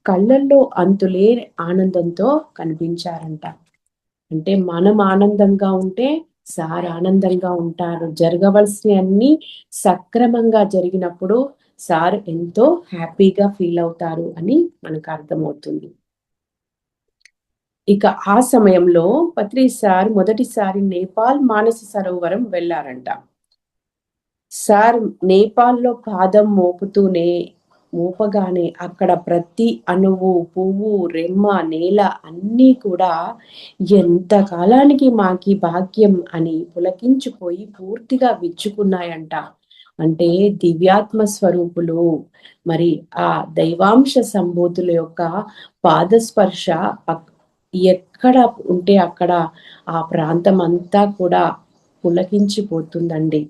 కళ్ళల్లో అంతులేని ఆనందంతో కనిపించారంట. అంటే మనం ఆనందంగా ఉంటే సార్ ఆనందంగా ఉంటారు. జరగవలసినవన్నీ సక్రమంగా జరిగినప్పుడు సార్ ఎంతో హ్యాపీగా ఫీల్ అవుతారు అని మనకు అర్థమవుతుంది. ఇక ఆ సమయంలో పత్రి సార్ మొదటిసారి నేపాల్ మానస సరోవరం వెళ్ళారంట. సార్ నేపాల్లో పాదం మోపగానే అక్కడ ప్రతి అణువు, పువ్వు, రెమ్మ, నేల అన్నీ కూడా ఎంత కాలానికి మాకి భాగ్యం అని పులకించిపోయి పూర్తిగా విచ్చుకున్నాయంట. అంటే దివ్యాత్మ స్వరూపులు మరి ఆ దైవాంశ సంభూతుల యొక్క పాదస్పర్శ ఎక్కడ ఉంటే అక్కడ ఆ ప్రాంతం అంతా కూడా పులకించిపోతుందండి.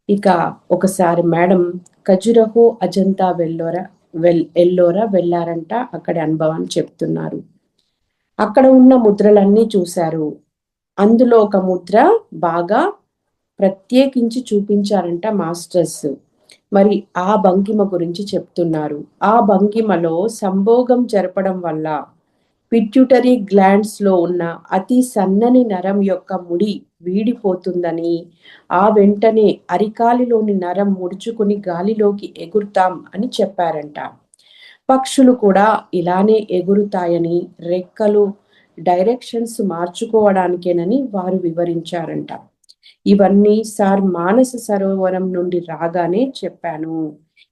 ఇక ఒకసారి మేడం ఖజురహో, అజంతా ఎల్లోరా వెళ్ళారంట. అక్కడి అనుభవాన్ని చెప్తున్నారు. అక్కడ ఉన్న ముద్రలన్నీ చూశారు. అందులో ఒక ముద్ర బాగా ప్రత్యేకించి చూపించారంట మాస్టర్స్. మరి ఆ భంగిమ గురించి చెప్తున్నారు. ఆ భంగిమలో సంభోగం జరపడం వల్ల పిట్యూటరీ గ్లాండ్స్ లో ఉన్న అతి సన్నని నరం యొక్క ముడి వీడిపోతుందని, ఆ వెంటనే అరికాలిలోని నరం ముడుచుకుని గాలిలోకి ఎగురుతాం అని చెప్పారంట. పక్షులు కూడా ఇలానే ఎగురుతాయని, రెక్కలు డైరెక్షన్స్ మార్చుకోవడానికేనని వారు వివరించారంట. ఇవన్నీ సార్ మానస సరోవరం నుండి రాగానే చెప్పాను.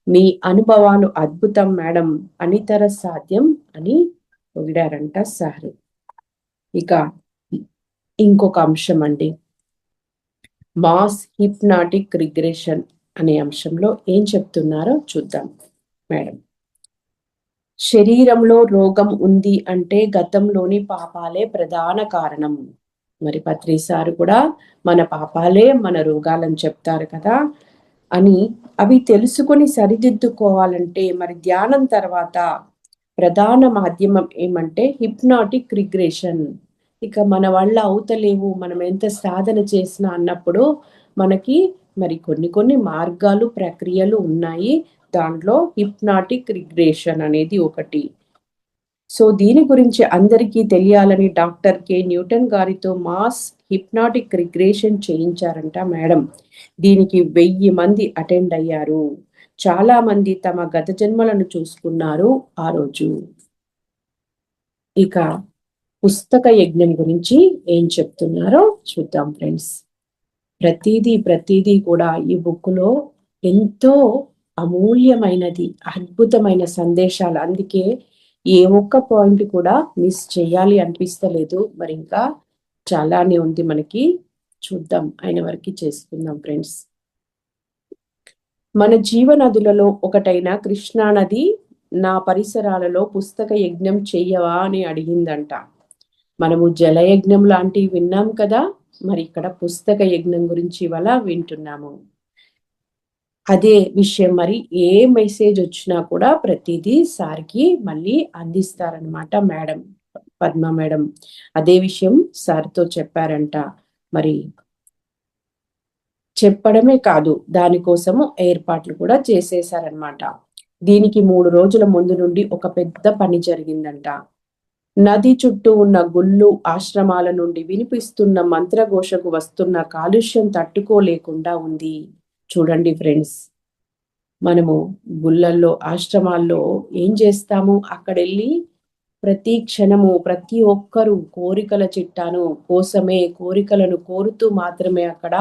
మీ అనుభవాలు అద్భుతం మేడం, అనితర సాధ్యం అని పొగిడారంట సార్. ఇక ఇంకొక అంశం అండి, మాస్ హిప్నాటిక్ రిగ్రెషన్ అనే అంశంలో ఏం చెప్తున్నారో చూద్దాం మేడం. శరీరంలో రోగం ఉంది అంటే గతంలోని పాపాలే ప్రధాన కారణం. మరి పత్రి సారు కూడా మన పాపాలే మన రోగాలని చెప్తారు కదా అని, అవి తెలుసుకొని సరిదిద్దుకోవాలంటే మరి ధ్యానం తర్వాత ప్రధాన మాధ్యమం ఏమంటే హిప్నాటిక్ రిగ్రెషన్. ఇక మన వల్ల అవుతలేవు, మనం ఎంత సాధన చేసినా అన్నప్పుడు మనకి మరి కొన్ని మార్గాలు, ప్రక్రియలు ఉన్నాయి. దాంట్లో హిప్నాటిక్ రిగ్రెషన్ అనేది ఒకటి. సో దీని గురించి అందరికీ తెలియాలని డాక్టర్ కె న్యూటన్ గారితో మాస్ హిప్నాటిక్ రిగ్రెషన్ చేయించారంట మేడం. దీనికి 1000 మంది అటెండ్ అయ్యారు. చాలా మంది తమ గత జన్మలను చూసుకున్నారు ఆ రోజు. ఇక పుస్తక యజ్ఞం గురించి ఏం చెప్తున్నారో చూద్దాం ఫ్రెండ్స్. ప్రతిదీ కూడా ఈ బుక్ లో ఎంతో అమూల్యమైనది, అద్భుతమైన సందేశాలు. అందుకే ఏ ఒక్క పాయింట్ కూడా మిస్ చేయాలి అనిపిస్తలేదు. మరి ఇంకా చాలానే ఉంది మనకి, చూద్దాం, అయిన వరకు చేసుకుందాం ఫ్రెండ్స్. మన జీవనదులలో ఒకటైన కృష్ణానది నా పరిసరాలలో పుస్తక యజ్ఞం చెయ్యవా అని అడిగిందంట. మనము జలయజ్ఞం లాంటివి విన్నాం కదా, మరి ఇక్కడ పుస్తక యజ్ఞం గురించి ఇవాళ వింటున్నాము. అదే విషయం, మరి ఏ మెసేజ్ వచ్చినా కూడా ప్రతిదీ సార్కి మళ్ళీ అందిస్తారనమాట మేడం, పద్మ మేడం. అదే విషయం సార్తో చెప్పారంట. మరి చెప్పడమే కాదు, దానికోసము ఏర్పాట్లు కూడా చేసేసారనమాట. దీనికి 3 రోజుల ముందు నుండి ఒక పెద్ద పని జరిగిందంట. నది చుట్టూ ఉన్న గుళ్ళు, ఆశ్రమాల నుండి వినిపిస్తున్న మంత్రఘోషకు వస్తున్న కాలుష్యం తట్టుకోలేకుండా ఉంది. చూడండి ఫ్రెండ్స్, మనము గుళ్ళల్లో, ఆశ్రమాల్లో ఏం చేస్తాము, అక్కడెళ్ళి ప్రతి క్షణము ప్రతి ఒక్కరూ కోరికల చిట్టాను కోసమే, కోరికలను కోరుతూ మాత్రమే అక్కడ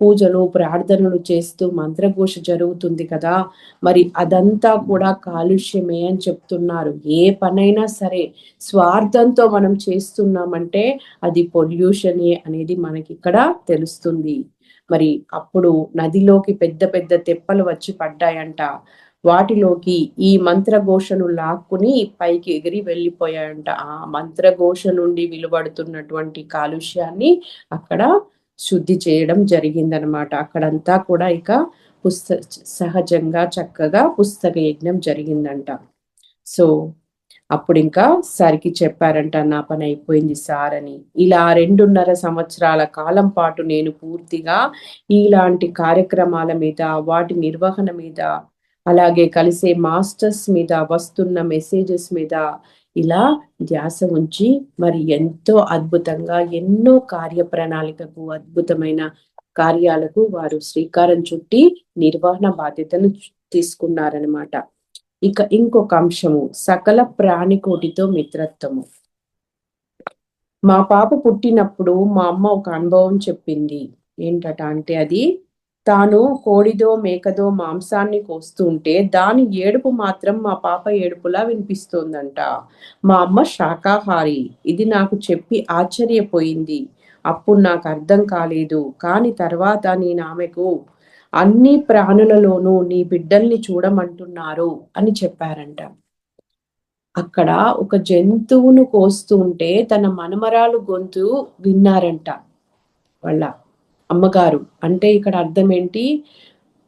పూజలు, ప్రార్థనలు చేస్తూ మంత్రఘోష జరుగుతుంది కదా. మరి అదంతా కూడా కాలుష్యమే అని చెప్తున్నారు. ఏ పనైనా సరే స్వార్థంతో మనం చేస్తున్నామంటే అది పొల్యూషనే అనేది మనకి ఇక్కడ తెలుస్తుంది. మరి అప్పుడు నదిలోకి పెద్ద పెద్ద తెప్పలు వచ్చి పడ్డాయంట. వాటిలోకి ఈ మంత్రఘోషను లాక్కుని పైకి ఎగిరి వెళ్ళిపోయాయంట. ఆ మంత్రఘోష నుండి వెలువడుతున్నటువంటి కాలుష్యాన్ని అక్కడ శుద్ధి చేయడం జరిగిందనమాట. అక్కడంతా కూడా ఇక సహజంగా చక్కగా పుస్తక యజ్ఞం జరిగిందంట. సో అప్పుడింకా సార్‌కి చెప్పారంట, నా పని అయిపోయింది సార్ అని. ఇలా 2.5 సంవత్సరాల కాలం పాటు నేను పూర్తిగా ఇలాంటి కార్యక్రమాల మీద, వాటి నిర్వహణ మీద, అలాగే కలిసే మాస్టర్స్ మీద, వస్తున్న మెసేజెస్ మీద ఇలా ధ్యాస ఉంచి మరి ఎంతో అద్భుతంగా ఎన్నో కార్యప్రణాళికకు, అద్భుతమైన కార్యాలకు వారు శ్రీకారం చుట్టి నిర్వహణ బాధ్యతను తీసుకున్నారనమాట. ఇక ఇంకొక అంశము సకల ప్రాణికోటితో మిత్రత్వము. మా పాప పుట్టినప్పుడు మా అమ్మ ఒక అనుభవం చెప్పింది. ఏంటట అంటే అది తాను కోడిదో మేకదో మాంసాన్ని కోస్తుంటే దాని ఏడుపు మాత్రం మా పాప ఏడుపులా వినిపిస్తోందంట. మా అమ్మ శాకాహారి. ఇది నాకు చెప్పి ఆశ్చర్యపోయింది. అప్పుడు నాకు అర్థం కాలేదు. కానీ తర్వాత నేను ఆమెకు అన్ని ప్రాణులలోనూ నీ బిడ్డల్ని చూడమంటున్నారు అని చెప్పారంట. అక్కడ ఒక జంతువును కోస్తూ ఉంటే తన మనమరాలు గొంతు విన్నారంట వాళ్ళ అమ్మగారు. అంటే ఇక్కడ అర్థం ఏంటి?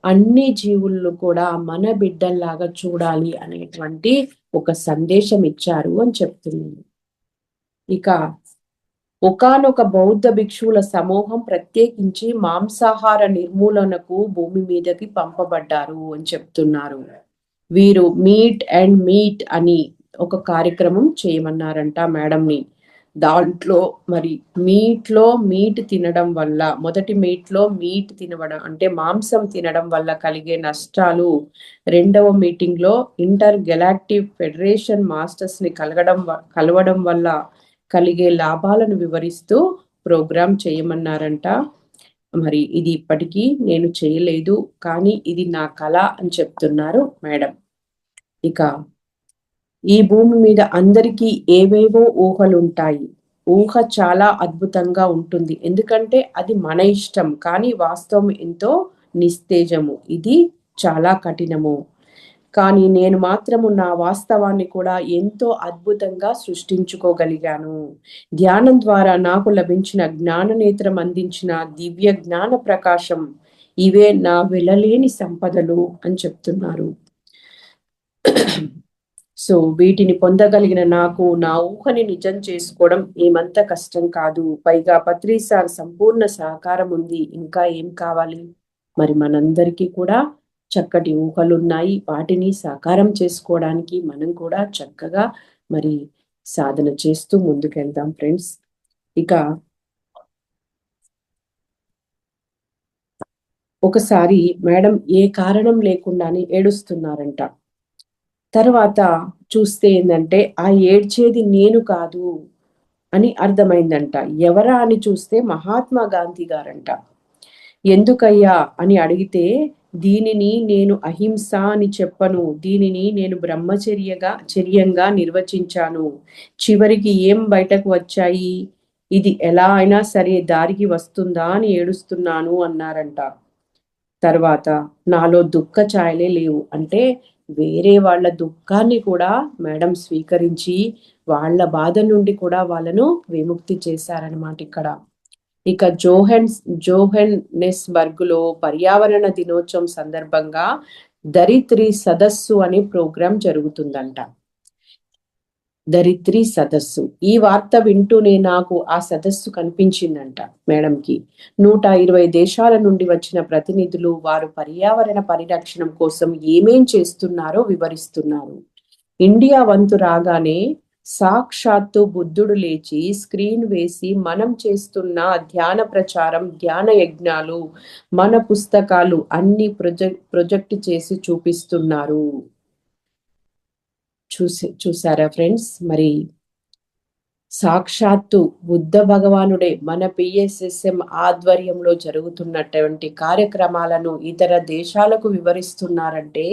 అన్ని జీవులను కూడా మన బిడ్డల్లాగా చూడాలి అనేటువంటి ఒక సందేశం ఇచ్చారు అని చెప్తుంది. ఇక ఒకానొక బౌద్ధ భిక్షువుల సమూహం ప్రత్యేకించి మాంసాహార నిర్మూలనకు భూమి మీదకి పంపబడ్డారు అని చెప్తున్నారు. వీరు మీట్ అని ఒక కార్యక్రమం చేయమన్నారంట మేడంని. దాంట్లో మరి మీట్ తినడం వల్ల, మొదటి మీట్లో మీట్ తినడం అంటే మాంసం తినడం వల్ల కలిగే నష్టాలు, రెండవ మీటింగ్లో ఇంటర్ గెలాక్టివ్ ఫెడరేషన్ మాస్టర్స్ ని కలవడం వల్ల కలిగే లాభాలను వివరిస్తూ ప్రోగ్రాం చేయమన్నారంట. మరి ఇది ఇప్పటికీ నేను చేయలేదు, కానీ ఇది నా కళ అని చెప్తున్నారు మేడం. ఇక ఈ భూమి మీద అందరికీ ఏవేవో ఊహలుంటాయి. ఊహ చాలా అద్భుతంగా ఉంటుంది. ఎందుకంటే అది మన ఇష్టం. కానీ వాస్తవం ఎంతో నిస్తేజము. ఇది చాలా కఠినము. కానీ నేను మాత్రము నా వాస్తవాన్ని కూడా ఎంతో అద్భుతంగా సృష్టించుకోగలిగాను. ధ్యానం ద్వారా నాకు లభించిన జ్ఞాననేత్రం అందించిన దివ్య జ్ఞాన ప్రకాశం ఇవే నా వెలలేని సంపదలు అని చెప్తున్నారు. సో వీటిని పొందగలిగిన నాకు నా ఊహని నిజం చేసుకోవడం ఏమంత కష్టం కాదు. పైగా పత్రి సార్ సంపూర్ణ సహకారం ఉంది. ఇంకా ఏం కావాలి? మరి మనందరికీ కూడా చక్కటి ఊహలున్నాయి. వాటిని సాకారం చేసుకోవడానికి మనం కూడా చక్కగా మరి సాధన చేస్తూ ముందుకెళ్దాం ఫ్రెండ్స్. ఇక ఒకసారి మేడం ఏ కారణం లేకుండానే ఏడుస్తున్నారంట. తర్వాత చూస్తే ఏంటంటే ఆ ఏడ్చేది నేను కాదు అని అర్థమైందంట. ఎవరా అని చూస్తే మహాత్మా గాంధీ గారంట. ఎందుకయ్యా అని అడిగితే, దీనిని నేను అహింస అని చెప్పను, దీనిని నేను చర్యంగా నిర్వచించాను. చివరికి ఏం బయటకు వచ్చాయి? ఇది ఎలా అయినా సరే దారికి వస్తుందా అని ఏడుస్తున్నాను అన్నారంట. తర్వాత నాలో దుఃఖ ఛాయలే లేవు. అంటే వేరే వాళ్ళ దుఃఖాన్ని కూడా మేడం స్వీకరించి వాళ్ళ బాధ నుండి కూడా వాళ్ళను విముక్తి చేశారనమాట ఇక్కడ. ఇక జోహెన్నెస్బర్గ్ లో పర్యావరణ దినోత్సవం సందర్భంగా ధరిత్రి సదస్సు అనే ప్రోగ్రాం జరుగుతుందంట. ధరిత్రి సదస్సు. ఈ వార్త వింటూనే నాకు ఆ సదస్సు కనిపించిందంట మేడంకి. 120 దేశాల నుండి వచ్చిన ప్రతినిధులు వారు పర్యావరణ పరిరక్షణ కోసం ఏమేం చేస్తున్నారో వివరిస్తున్నారు. ఇండియా వంతు రాగానే సాక్షాత్తు బుద్ధుడు లేచి స్క్రీన్ వేసి మనం చేస్తున్న ధ్యాన ప్రచారం, ధ్యాన యజ్ఞాలు, మన పుస్తకాలు అన్ని ప్రొజెక్ట్ చేసి చూపిస్తున్నారు. చూసారా ఫ్రెండ్స్? మరి సాక్షాత్తు బుద్ధ భగవానుడే మన పిఎస్ఎస్ఎం ఆధ్వర్యంలో జరుగుతున్నటువంటి కార్యక్రమాలను ఇతర దేశాలకు వివరిస్తున్నారంటే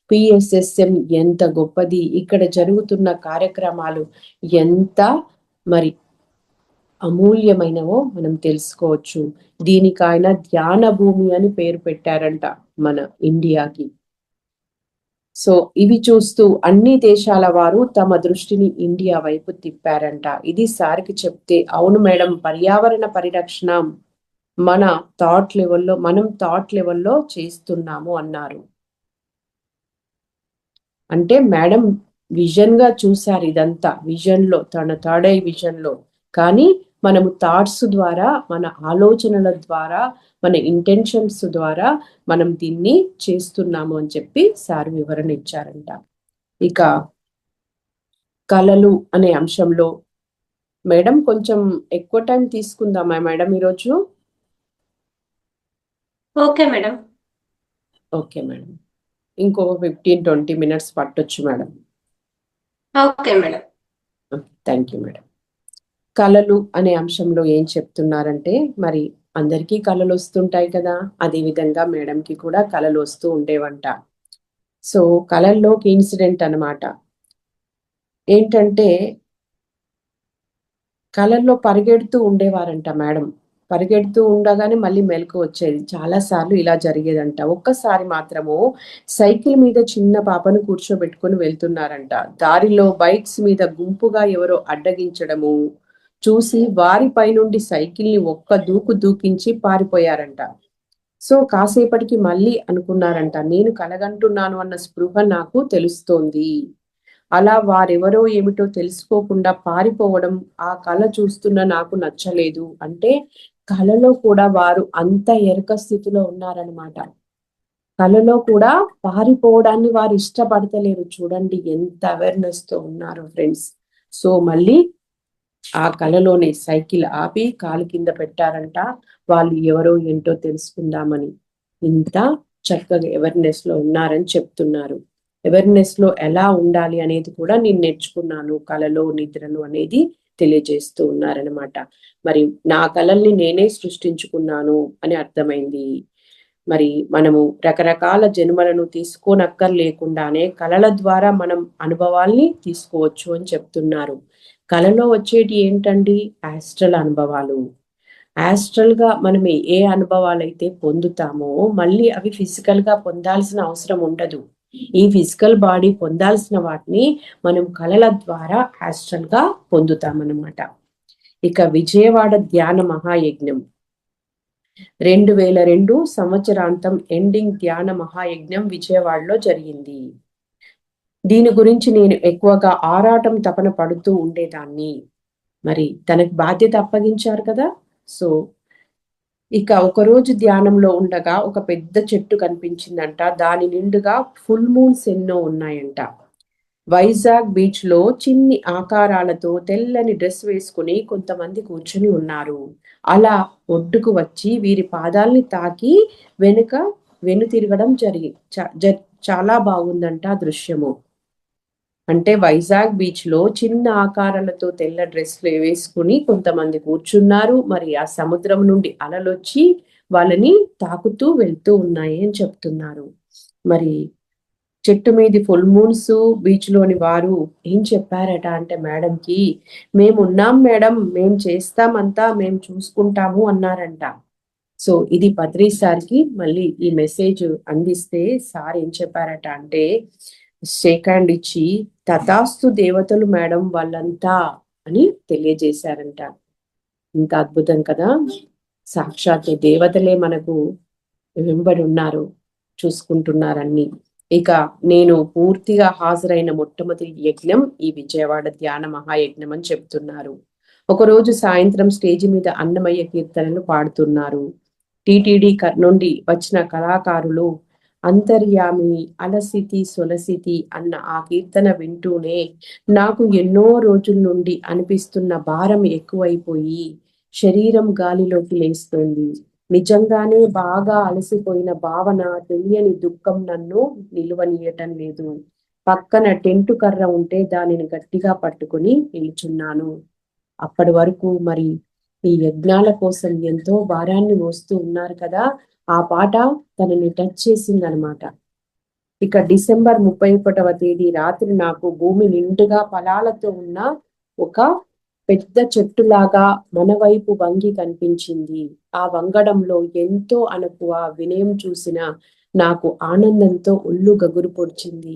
పిఎస్ఎస్ఎం ఎంత గొప్పది, ఇక్కడ జరుగుతున్న కార్యక్రమాలు ఎంత మరి అమూల్యమైనవో మనం తెలుసుకోవచ్చు. దీనికైనా ధ్యాన భూమి అని పేరు పెట్టారంట మన ఇండియాకి. సో ఇవి చూస్తూ అన్ని దేశాల వారు తమ దృష్టిని ఇండియా వైపు తిప్పారంట. ఇది సార్కి చెప్తే, అవును మేడం, పర్యావరణ పరిరక్షణ మనం థాట్ లెవెల్లో చేస్తున్నాము అన్నారు. అంటే మేడం విజన్ గా చూశారు ఇదంతా, విజన్ లో, తన థర్డ్ ఐ విజన్ లో. కానీ మనము థాట్స్ ద్వారా, మన ఆలోచనల ద్వారా, మన ఇంటెన్షన్స్ ద్వారా మనం దీన్ని చేస్తున్నాము అని చెప్పి సార్ వివరణ ఇచ్చారంట. ఇక కళలు అనే అంశంలో మేడం కొంచెం ఎక్కువ టైం తీసుకుందామా మేడం ఈరోజు? Okay madam. ఓకే మేడం, ఇంకో 15-20 మినిట్స్ పట్టొచ్చు madam. Okay madam. Thank you madam. కళలు అనే అంశంలో ఏం చెప్తున్నారంటే, మరి అందరికీ కళలు వస్తుంటాయి కదా, అదే విధంగా మేడంకి కూడా కళలు వస్తూ ఉండేవంట. సో కళల్లోకి ఇన్సిడెంట్ అన్నమాట. ఏంటంటే కళల్లో పరిగెడుతూ ఉండేవారంట మేడం. పరిగెడుతూ ఉండగానే మళ్ళీ మెలకు వచ్చేది. చాలా సార్లు ఇలా జరిగేదంట. ఒక్కసారి మాత్రము సైకిల్ మీద చిన్న పాపను కూర్చోబెట్టుకొని వెళ్తున్నారంట. దారిలో బైక్స్ మీద గుంపుగా ఎవరో అడ్డగించడము చూసి వారిపై నుండి సైకిల్ ని ఒక్క దూకు దూకించి పారిపోయారంట. సో కాసేపటికి మళ్ళీ అనుకున్నారంట, నేను కలగంటున్నాను అన్న స్పృహ నాకు తెలుస్తోంది. అలా వారెవరో ఏమిటో తెలుసుకోకుండా పారిపోవడం ఆ కళ చూస్తున్న నాకు నచ్చలేదు. అంటే కళలో కూడా వారు అంత ఎరక స్థితిలో ఉన్నారనమాట. కళలో కూడా పారిపోవడాన్ని వారు ఇష్టపడతలేరు. చూడండి ఎంత అవేర్నెస్ తో ఉన్నారు ఫ్రెండ్స్. సో మళ్ళీ ఆ కళలోనే సైకిల్ ఆపి కాలు కింద పెట్టారంట. వాళ్ళు ఎవరో ఏంటో తెలుసుకుందామని. ఇంత చక్కగా అవేర్నెస్ లో ఉన్నారని చెప్తున్నారు. అవేర్నెస్ లో ఎలా ఉండాలి అనేది కూడా నేను నేర్చుకున్నాను కళలో నిద్రలో అనేది తెలియజేస్తూ ఉన్నారనమాట. మరి నా కళల్ని నేనే సృష్టించుకున్నాను అని అర్థమైంది. మరి మనము రకరకాల జన్మలను తీసుకోనక్కర్లేకుండానే కళల ద్వారా మనం అనుభవాల్ని తీసుకోవచ్చు అని చెప్తున్నారు. కళలో వచ్చేటి ఏంటండి? ఆస్ట్రల్ అనుభవాలు. ఆస్ట్రల్ గా మనం ఏ అనుభవాలు అయితే పొందుతామో మళ్ళీ అవి ఫిజికల్ గా పొందాల్సిన అవసరం ఉండదు. ఈ ఫిజికల్ బాడీ పొందాల్సిన వాటిని మనం కళల ద్వారా ఆస్ట్రల్ గా పొందుతామన్నమాట. ఇక విజయవాడ ధ్యాన మహాయజ్ఞం 2002 సంవత్సరాంతం ఎండింగ్ ధ్యాన మహాయజ్ఞం విజయవాడలో జరిగింది. దీని గురించి నేను ఎక్కువగా ఆరాటం తపన పడుతూ ఉండేదాన్ని. మరి తనకు బాధ్యత అప్పగించారు కదా. సో ఇక ఒకరోజు ధ్యానంలో ఉండగా ఒక పెద్ద చెట్టు కనిపించిందంట. దాని నిండుగా ఫుల్ మూన్స్ ఎన్నో ఉన్నాయంట. వైజాగ్ బీచ్ లో చిన్ని ఆకారాలతో తెల్లని డ్రెస్ వేసుకుని కొంతమంది కూర్చుని ఉన్నారు. అలా ఒడ్డుకు వచ్చి వీరి పాదాల్ని తాకి వెనుక వెనుతిరగడం చాలా బాగుందంట ఆ దృశ్యము. అంటే వైజాగ్ బీచ్ లో చిన్న ఆకారాలతో తెల్ల డ్రెస్లు వేసుకుని కొంతమంది కూర్చున్నారు. మరి ఆ సముద్రం నుండి అలలొచ్చి వాళ్ళని తాకుతూ వెళ్తూ ఉన్నాయి అని చెప్తున్నారు. మరి చెట్టు మీది ఫుల్ మూన్స్ బీచ్ లోని వారు ఏం చెప్పారట అంటే మేడంకి, మేమున్నాం మేడం, మేం చేస్తామంతా, మేం చూసుకుంటాము అన్నారంట. సో ఇది బద్రీ సార్కి మళ్ళీ ఈ మెసేజ్ అందిస్తే సార్ ఏం చెప్పారట అంటే, షేక్ హ్యాండ్ ఇచ్చి తథాస్తు దేవతలు మేడం వాళ్ళంతా అని తెలియజేశారంట. ఇంత అద్భుతం కదా. సాక్షాత్తు దేవతలే మనకు వెంబడి ఉన్నారు, చూసుకుంటున్నారన్ని. ఇక నేను పూర్తిగా హాజరైన మొట్టమొదటి యజ్ఞం ఈ విజయవాడ ధ్యాన మహాయజ్ఞం అని చెప్తున్నారు. ఒకరోజు సాయంత్రం స్టేజి మీద అన్నమయ్య కీర్తనలు పాడుతున్నారు. టిటిడి నుండి వచ్చిన కళాకారులు అంతర్యామి అలసితి సొలసితి అన్న ఆ కీర్తన వింటూనే నాకు ఎన్నో రోజుల నుండి అనిపిస్తున్న భారం ఎక్కువైపోయి శరీరం గాలిలోకి లేస్తుంది. నిజంగానే బాగా అలసిపోయిన భావన, తెలియని దుఃఖం నన్ను నిలువనీయటం లేదు. పక్కన టెంటు కర్ర ఉంటే దానిని గట్టిగా పట్టుకుని నిల్చున్నాను. అప్పటి వరకు మరి ఈ యజ్ఞాల కోసం ఎంతో భారాన్ని మోస్తూ ఉన్నారు కదా. ఆ పాట తనని టచ్ చేసిందనమాట. ఇక డిసెంబర్ 31వ తేదీ రాత్రి నాకు భూమి నిండుగా ఫలాలతో ఉన్న ఒక పెద్ద చెట్టులాగా మన వైపు వంగి కనిపించింది. ఆ వంగడంలో ఎంతో అణకువ, వినయం చూసిన నాకు ఆనందంతో ఒళ్ళు గగురు పొడిచింది.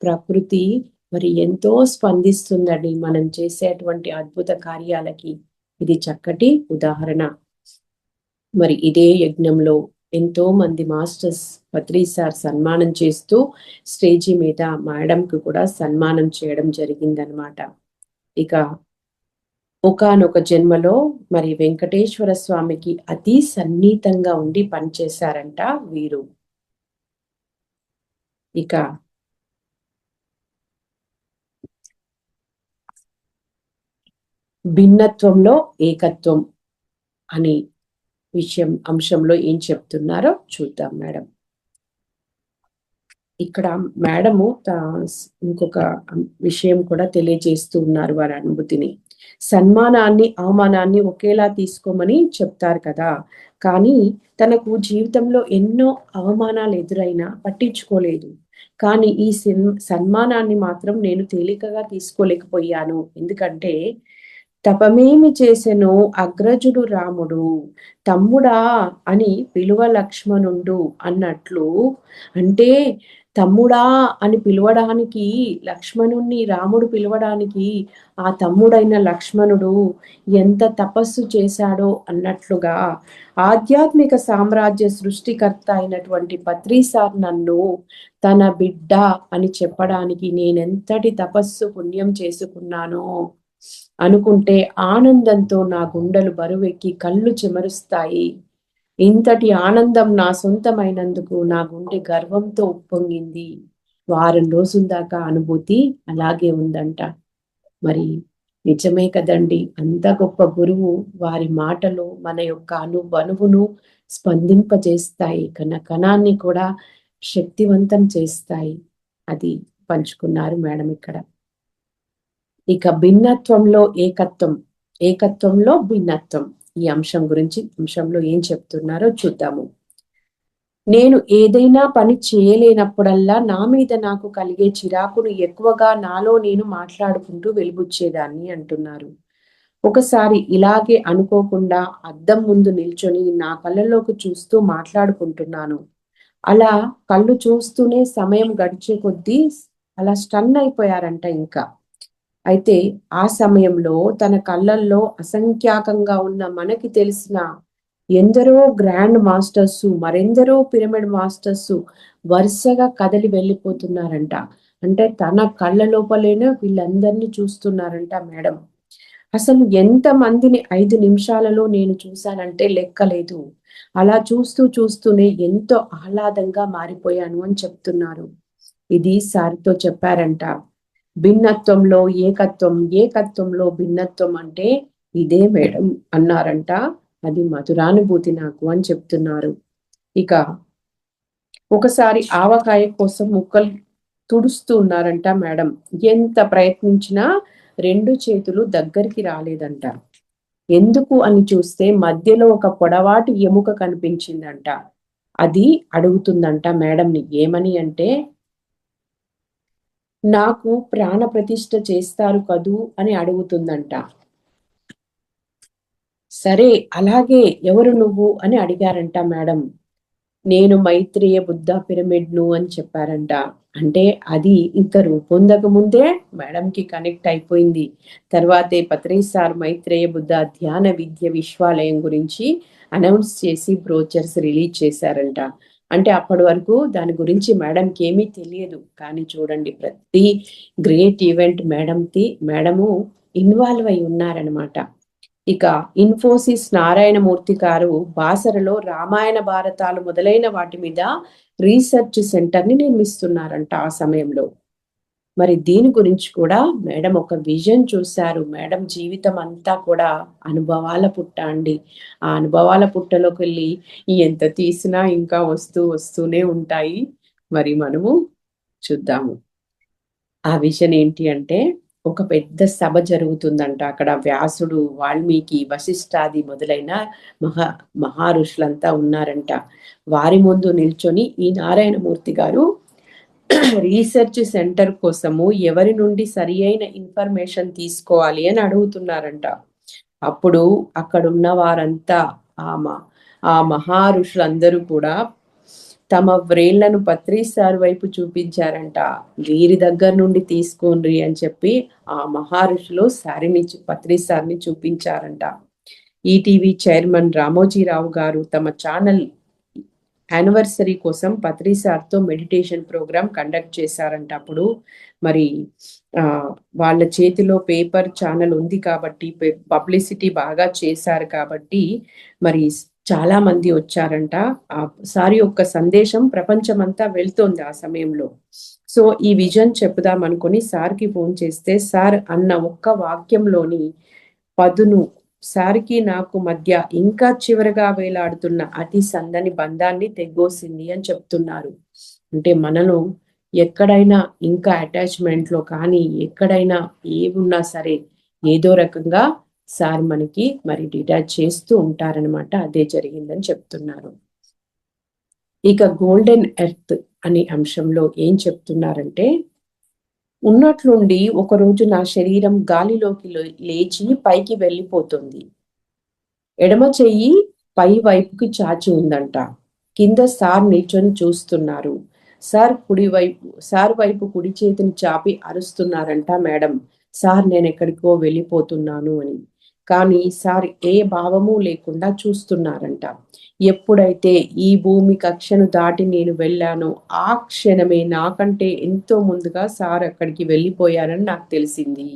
ప్రకృతి మరి ఎంతో స్పందిస్తుందండి మనం చేసేటువంటి అద్భుత కార్యాలకి. ఇది చక్కటి ఉదాహరణ. మరి ఇదే యజ్ఞంలో ఎంతో మంది మాస్టర్స్ పత్రి సార్ సన్మానం చేస్తూ స్టేజి మీద మేడంకి కూడా సన్మానం చేయడం జరిగిందనమాట. ఇక ఒకానొక జన్మలో మరి వెంకటేశ్వర స్వామికి అతి సన్నిహితంగా ఉండి పనిచేశారంట వీరు. ఇక భిన్నత్వంలో ఏకత్వం అని అంశంలో ఏం చెప్తున్నారో చూద్దాం మేడం. ఇక్కడ మేడము ఇంకొక విషయం కూడా తెలియజేస్తూ ఉన్నారు వారి అనుభూతిని. సన్మానాన్ని అవమానాన్ని ఒకేలా తీసుకోమని చెప్తారు కదా, కానీ తనకు జీవితంలో ఎన్నో అవమానాలు ఎదురైనా పట్టించుకోలేదు. కానీ ఈ సన్మానాన్ని మాత్రం నేను తేలికగా తీసుకోలేకపోయాను. ఎందుకంటే తపమేమి చేసెను అగ్రజుడు రాముడు తమ్ముడా అని పిలువ లక్ష్మణుండు అన్నట్లు. అంటే తమ్ముడా అని పిలవడానికి లక్ష్మణుణ్ణి రాముడు పిలవడానికి ఆ తమ్ముడైన లక్ష్మణుడు ఎంత తపస్సు చేశాడో అన్నట్లుగా ఆధ్యాత్మిక సామ్రాజ్య సృష్టికర్త అయినటువంటి పత్రిసార్ నన్ను తన బిడ్డ అని చెప్పడానికి నేనెంతటి తపస్సు పుణ్యం చేసుకున్నానో అనుకుంటే ఆనందంతో నా గుండెలు బరువెక్కి కళ్ళు చెమరుస్తాయి. ఇంతటి ఆనందం నా సొంతమైనందుకు నా గుండె గర్వంతో ఉప్పొంగింది. వారం రోజుల దాకా అనుభూతి అలాగే ఉందంట. మరి నిజమే కదండి, అంత గొప్ప గురువు వారి మాటలు మన యొక్క అనువును స్పందింపజేస్తాయి, కణాన్ని కూడా శక్తివంతం చేస్తాయి. అది పంచుకున్నారు మేడం ఇక్కడ. ఇక భిన్నత్వంలో ఏకత్వం, ఏకత్వంలో భిన్నత్వం ఈ అంశంలో ఏం చెప్తున్నారో చూద్దాము. నేను ఏదైనా పని చేయలేనప్పుడల్లా నా మీద నాకు కలిగే చిరాకును ఎక్కువగా నాలో నేను మాట్లాడుకుంటూ వెలిబుచ్చేదాన్ని అంటున్నారు. ఒకసారి ఇలాగే అనుకోకుండా అద్దం ముందు నిల్చొని నా కళ్ళలోకి చూస్తూ మాట్లాడుకుంటున్నాను. అలా కళ్ళు చూస్తూనే సమయం గడిచే కొద్దీ అలా స్టన్ అయిపోయారంట ఇంకా. అయితే ఆ సమయంలో తన కళ్ళల్లో అసంఖ్యాకంగా ఉన్న మనకి తెలిసిన ఎందరో గ్రాండ్ మాస్టర్స్, మరెందరో పిరమిడ్ మాస్టర్స్ వరుసగా కదలి వెళ్ళిపోతున్నారంట. అంటే తన కళ్ళ లోపలేనే వీళ్ళందరినీ చూస్తున్నారంట మేడం. అసలు ఎంత మందిని 5 నిమిషాలలో నేను చూశానంటే లెక్కలేదు. అలా చూస్తూనే ఎంతో ఆహ్లాదంగా మారిపోయాను అని చెప్తున్నారు. ఇది సార్తో చెప్పారంట. భిన్నత్వంలో ఏకత్వం, ఏకత్వంలో భిన్నత్వం అంటే ఇదే మేడం అన్నారంట. అది మధురానుభూతి నాకు అని చెప్తున్నారు. ఇక ఒకసారి ఆవకాయ కోసం ముక్కలు తుడుస్తూ ఉన్నారంట మేడం. ఎంత ప్రయత్నించినా 2 చేతులు దగ్గరికి రాలేదంట. ఎందుకు అని చూస్తే మధ్యలో ఒక పొడవాటి ఎముక కనిపించిందంట. అది అడుగుతుందంట మేడంని. ఏమని అంటే, నాకు ప్రాణ ప్రతిష్ఠ చేస్తారు కదూ అని అడుగుతుందంట. సరే అలాగే, ఎవరు నువ్వు అని అడిగారంట మేడం. నేను మైత్రేయ బుద్ధ పిరమిడ్ను అని చెప్పారంట. అంటే అది ఇంకా రూపొందక ముందే మేడంకి కనెక్ట్ అయిపోయింది. తర్వాతే పత్రి సార్ మైత్రేయ బుద్ధ ధ్యాన విద్య విశ్వాలయం గురించి అనౌన్స్ చేసి బ్రోచర్స్ రిలీజ్ చేశారంట. అంటే అప్పటి వరకు దాని గురించి మేడంకి ఏమీ తెలియదు. కానీ చూడండి, ప్రతి గ్రేట్ ఈవెంట్ మేడము ఇన్వాల్వ్ అయి ఉన్నారనమాట. ఇక ఇన్ఫోసిస్ నారాయణమూర్తి గారు బాసరలో రామాయణ భారతాలు మొదలైన వాటి మీద రీసెర్చ్ సెంటర్ ని నిర్మిస్తున్నారంట ఆ సమయంలో. మరి దీని గురించి కూడా మేడం ఒక విజన్ చూశారు. మేడం జీవితం అంతా కూడా అనుభవాల పుట్ట అండి. ఆ అనుభవాల పుట్టలోకి వెళ్ళి ఎంత తీసినా ఇంకా వస్తూనే ఉంటాయి. మరి మనము చూద్దాము ఆ విజన్ ఏంటి అంటే, ఒక పెద్ద సభ జరుగుతుందంట. అక్కడ వ్యాసుడు, వాల్మీకి, వశిష్ఠాది మొదలైన మహా ఋషులంతా ఉన్నారంట. వారి ముందు నిల్చొని ఈ నారాయణమూర్తి గారు రీసెర్చ్ సెంటర్ కోసము ఎవరి నుండి సరి అయిన ఇన్ఫర్మేషన్ తీసుకోవాలి అని అడుగుతున్నారంట. అప్పుడు అక్కడున్న వారంతా ఆ మహా ఋషులందరూ కూడా తమ వ్రేళ్లను పత్రి సార్ వైపు చూపించారంట. వీరి దగ్గర నుండి తీసుకోండి అని చెప్పి ఆ మహర్షులు పత్రి సార్ని చూపించారంట. ఈటీవీ చైర్మన్ రామోజీరావు గారు తమ ఛానల్ యానివర్సరీ కోసం పత్రి సార్తో మెడిటేషన్ ప్రోగ్రామ్ కండక్ట్ చేశారంట. అప్పుడు మరి వాళ్ళ చేతిలో పేపర్ ఛానల్ ఉంది కాబట్టి పబ్లిసిటీ బాగా చేశారు కాబట్టి మరి చాలా మంది వచ్చారంట. ఆ సార్ యొక్క సందేశం ప్రపంచమంతా వెళ్తోంది ఆ సమయంలో. సో ఈ విజన్ చెప్పుదాం అనుకుని సార్కి ఫోన్ చేస్తే సార్ అన్న ఒక్క వాక్యంలోని పదును సార్కి నాకు మధ్య ఇంకా చివరగా వేలాడుతున్న అతి సందని బంధాన్ని తెగ్గోసింది అని చెప్తున్నారు. అంటే మనలో ఎక్కడైనా ఇంకా అటాచ్మెంట్ లో కానీ ఎక్కడైనా ఏమున్నా సరే ఏదో రకంగా సార్ మనకి మరి డిటాచ్ చేస్తూ ఉంటారనమాట. అదే జరిగిందని చెప్తున్నారు. ఇక గోల్డెన్ ఎర్త్ అనే అంశంలో ఏం చెప్తున్నారంటే, ఉన్నట్లుండి ఒకరోజు నా శరీరం గాలిలోకి లేచి పైకి వెళ్ళిపోతుంది. ఎడమ చెయ్యి పై వైపుకి చాచి ఉందంట. కింద సార్ నిల్చొని చూస్తున్నారు. సార్ వైపు కుడి చేతిని చాపి అరుస్తున్నారంట మేడం, సార్ నేను ఎక్కడికో వెళ్ళిపోతున్నాను అని. కానీ సార్ ఏ భావము లేకుండా చూస్తున్నారంట. ఎప్పుడైతే ఈ భూమి కక్షను దాటి నేను వెళ్ళానో ఆ క్షణమే నాకంటే ఎంతో ముందుగా సార్ అక్కడికి వెళ్ళిపోయారని నాకు తెలిసింది.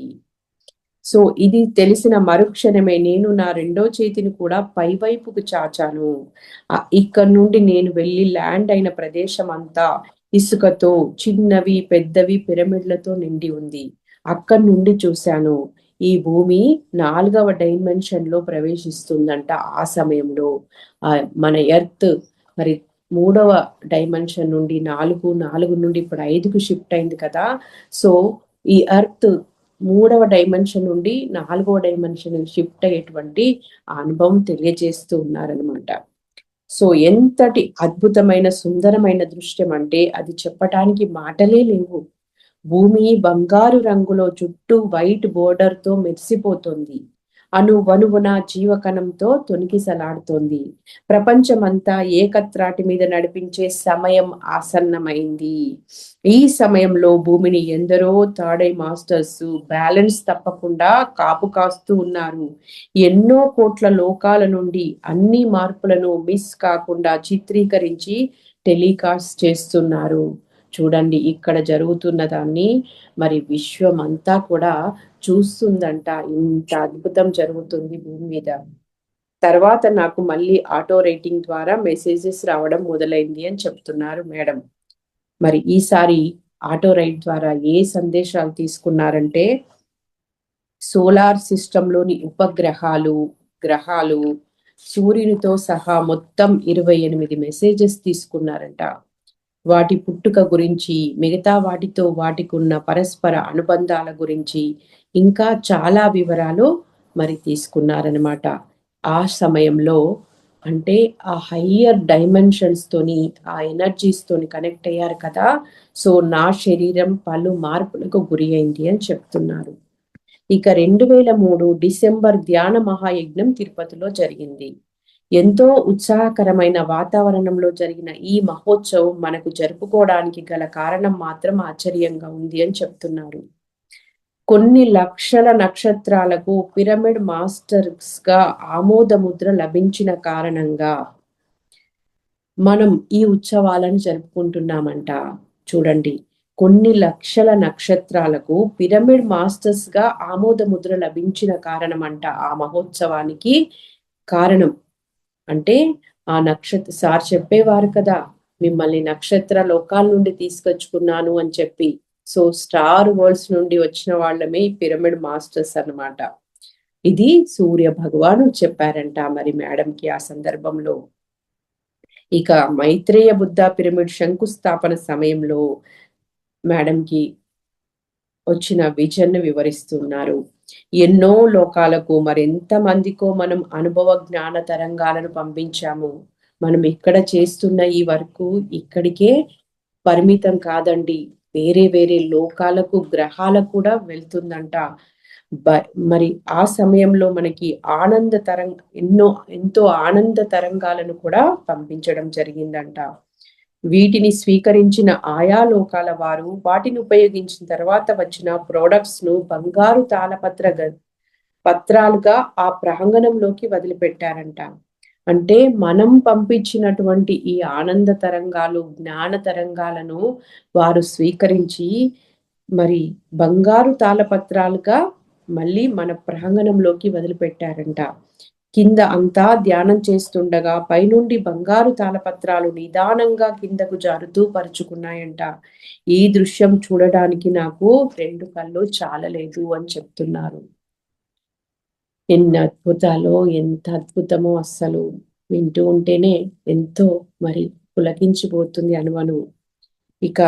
సో ఇది తెలిసిన మరుక్షణమే నేను నా రెండో చేతిని కూడా పైవైపుకు చాచాను. ఇక్కడ నుండి నేను వెళ్ళి ల్యాండ్ అయిన ప్రదేశం అంతా ఇసుకతో, చిన్నవి పెద్దవి పిరమిడ్లతో నిండి ఉంది. అక్కడి నుండి చూశాను ఈ భూమి 4వ డైమెన్షన్ లో ప్రవేశిస్తుందంట. ఆ సమయంలో మన ఎర్త్ మరి 3వ డైమెన్షన్ నుండి 4 నుండి ఇప్పుడు 5కు షిఫ్ట్ అయింది కదా. సో ఈ ఎర్త్ 3వ డైమెన్షన్ నుండి 4వ డైమెన్షన్ షిఫ్ట్ అయ్యేటువంటి అనుభవం తెలియజేస్తూ ఉన్నారనమాట. సో ఎంతటి అద్భుతమైన సుందరమైన దృశ్యం అంటే అది చెప్పటానికి మాటలే లేవు. భూమి బంగారు రంగులో చుట్టూ వైట్ బోర్డర్ తో మెరిసిపోతుంది. అణువణువున జీవకణంతో తొణికిసలాడుతోంది. ప్రపంచమంతా ఏకత్రాటి మీద నడిపించే సమయం ఆసన్నమైంది. ఈ సమయంలో భూమిని ఎందరో థర్డ్ ఐ మాస్టర్స్ బ్యాలెన్స్ తప్పకుండా కాపు కాస్తూ ఉన్నారు. ఎన్నో కోట్ల లోకాల నుండి అన్ని మార్పులను మిస్ కాకుండా చిత్రీకరించి టెలికాస్ట్ చేస్తున్నారు. చూడండి ఇక్కడ జరుగుతున్న దాన్ని మరి విశ్వం అంతా కూడా చూస్తుందంట. ఇంత అద్భుతం జరుగుతుంది భూమి మీద. తర్వాత నాకు మళ్ళీ ఆటో రేటింగ్ ద్వారా మెసేజెస్ రావడం మొదలైంది అని చెప్తున్నారు మేడం. మరి ఈసారి ఆటో రైట్ ద్వారా ఏ సందేశాలు తీసుకున్నారంటే, సోలార్ సిస్టంలోని ఉపగ్రహాలు, గ్రహాలు, సూర్యునితో సహా మొత్తం 28 మెసేజెస్ తీసుకున్నారంట. వాటి పుట్టుక గురించి, మిగతా వాటికి ఉన్న పరస్పర అనుబంధాల గురించి ఇంకా చాలా వివరాలు మరి తీసుకున్నారనమాట. ఆ సమయంలో అంటే ఆ హయ్యర్ డైమెన్షన్స్ తోని ఆ ఎనర్జీస్ తోని కనెక్ట్ అయ్యారు కదా. సో నా శరీరం పలు మార్పులకు గురి అయింది అని చెప్తున్నారు. ఇక 2003 డిసెంబర్ ధ్యాన మహాయజ్ఞం తిరుపతిలో జరిగింది. ఎంతో ఉత్సాహకరమైన వాతావరణంలో జరిగిన ఈ మహోత్సవం మనకు జరుపుకోవడానికి గల కారణం మాత్రం ఆశ్చర్యంగా ఉంది అని చెప్తున్నారు. కొన్ని లక్షల నక్షత్రాలకు పిరమిడ్ మాస్టర్స్ గా ఆమోద ముద్ర లభించిన కారణంగా మనం ఈ ఉత్సవాలను జరుపుకుంటున్నామంట. చూడండి, కొన్ని లక్షల నక్షత్రాలకు పిరమిడ్ మాస్టర్స్ గా ఆమోద ముద్ర లభించిన కారణం అంట ఆ మహోత్సవానికి కారణం. అంటే ఆ సార్ చెప్పేవారు కదా, మిమ్మల్ని నక్షత్ర లోకాల నుండి తీసుకొచ్చుకున్నాను అని చెప్పి. సో స్టార్ వరల్డ్స్ నుండి వచ్చిన వాళ్ళమే ఈ పిరమిడ్ మాస్టర్స్ అన్నమాట. ఇది సూర్య భగవాను చెప్పారంట మరి మేడంకి ఆ సందర్భంలో. ఇక మైత్రేయ బుద్ధ పిరమిడ్ శంకుస్థాపన సమయంలో మేడంకి వచ్చిన విజన్ వివరిస్తున్నారు. ఎన్నో లోకాలకు మరెంత మందికో మనం అనుభవ జ్ఞాన తరంగాలను పంపించాము. మనం ఇక్కడ చేస్తున్న ఈ వర్క్ ఇక్కడికే పరిమితం కాదండి, వేరే వేరే లోకాలకు, గ్రహాలకు కూడా వెళ్తుందంట. మరి ఆ సమయంలో మనకి ఎంతో ఆనంద తరంగాలను కూడా పంపించడం జరిగిందంట. వీటిని స్వీకరించిన ఆయా లోకాల వారు వాటిని ఉపయోగించిన తర్వాత వచ్చిన ప్రోడక్ట్స్ ను బంగారు పత్రాలుగా ఆ ప్రాంగణంలోకి వదిలిపెట్టారంట. అంటే మనం పంపించినటువంటి ఈ ఆనంద తరంగాలు, జ్ఞాన తరంగాలను వారు స్వీకరించి మరి బంగారు తాళపత్రాలుగా మళ్ళీ మన ప్రాంగణంలోకి వదిలిపెట్టారంట. కింద అంతా ధ్యానం చేస్తుండగా పైనుండి బంగారు తాళపత్రాలు నిదానంగా కిందకు జారుతూ పరుచుకున్నాయంట. ఈ దృశ్యం చూడడానికి నాకు 2 కళ్ళు చాలలేదు అని చెప్తున్నారు. ఎన్ని అద్భుతాలో, ఎంత అద్భుతమో అస్సలు వింటూ ఉంటేనే ఎంతో మరి పులకించిపోతుంది అనువను. ఇక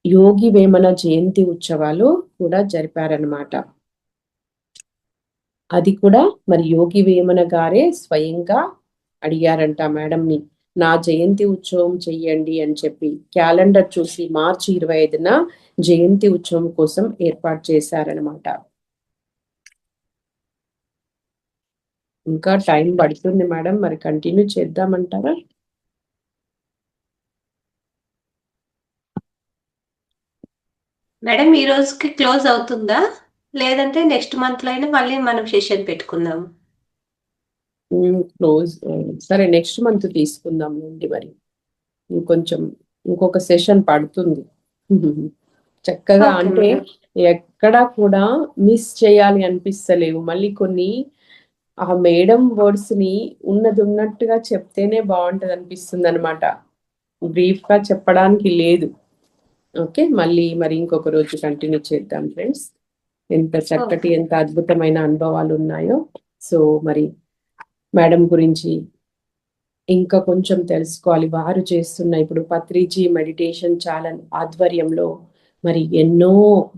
యోగి వేమన జయంతి ఉత్సవాలు కూడా జరిపారనమాట. అది కూడా మరి యోగి వేమన గారే స్వయంగా అడిగారంట మేడంని, నా జయంతి ఉత్సవం చెయ్యండి అని చెప్పి. క్యాలెండర్ చూసి మార్చి 25న జయంతి ఉత్సవం కోసం ఏర్పాటు చేశారనమాట. ఇంకా టైం పడుతుంది మేడం, మరి కంటిన్యూ చేద్దామంటారా? మేడం ఈ రోజుకి క్లోజ్ అవుతుందా, లేదంటే నెక్స్ట్ మంత్ లో అయినా మళ్ళీ మనం సెషన్ పెట్టుకుందాం? క్లోజ్. సరే, నెక్స్ట్ మంత్ తీసుకుందాం అండి. మరి ఇంకొంచెం ఇంకొక సెషన్ పడుతుంది. చక్కగా ఓకే అంటే మేడం. ఎక్కడా కూడా మిస్ చేయాలి అనిపిస్తలేవు. మళ్ళీ కొన్ని ఆ మేడం వర్డ్స్ ని ఉన్నది ఉన్నట్టుగా చెప్తేనే బాగుంటది అనిపిస్తుంది అనమాట. బ్రీఫ్ గా చెప్పడానికి లేదు. ఓకే, మళ్ళీ మరి ఇంకొక రోజు కంటిన్యూ చేద్దాం ఫ్రెండ్స్. ఎంత చక్కటి, ఓకే. ఎంత అద్భుతమైన అనుభవాలు ఉన్నాయో. సో మరి మేడం గురించి ఇంకా కొంచెం తెలుసుకోవాలి. వారు చేస్తున్న ఇప్పుడు పత్రిజీ మెడిటేషన్ ఛానల్ ఆధ్వర్యంలో మరి ఎన్నో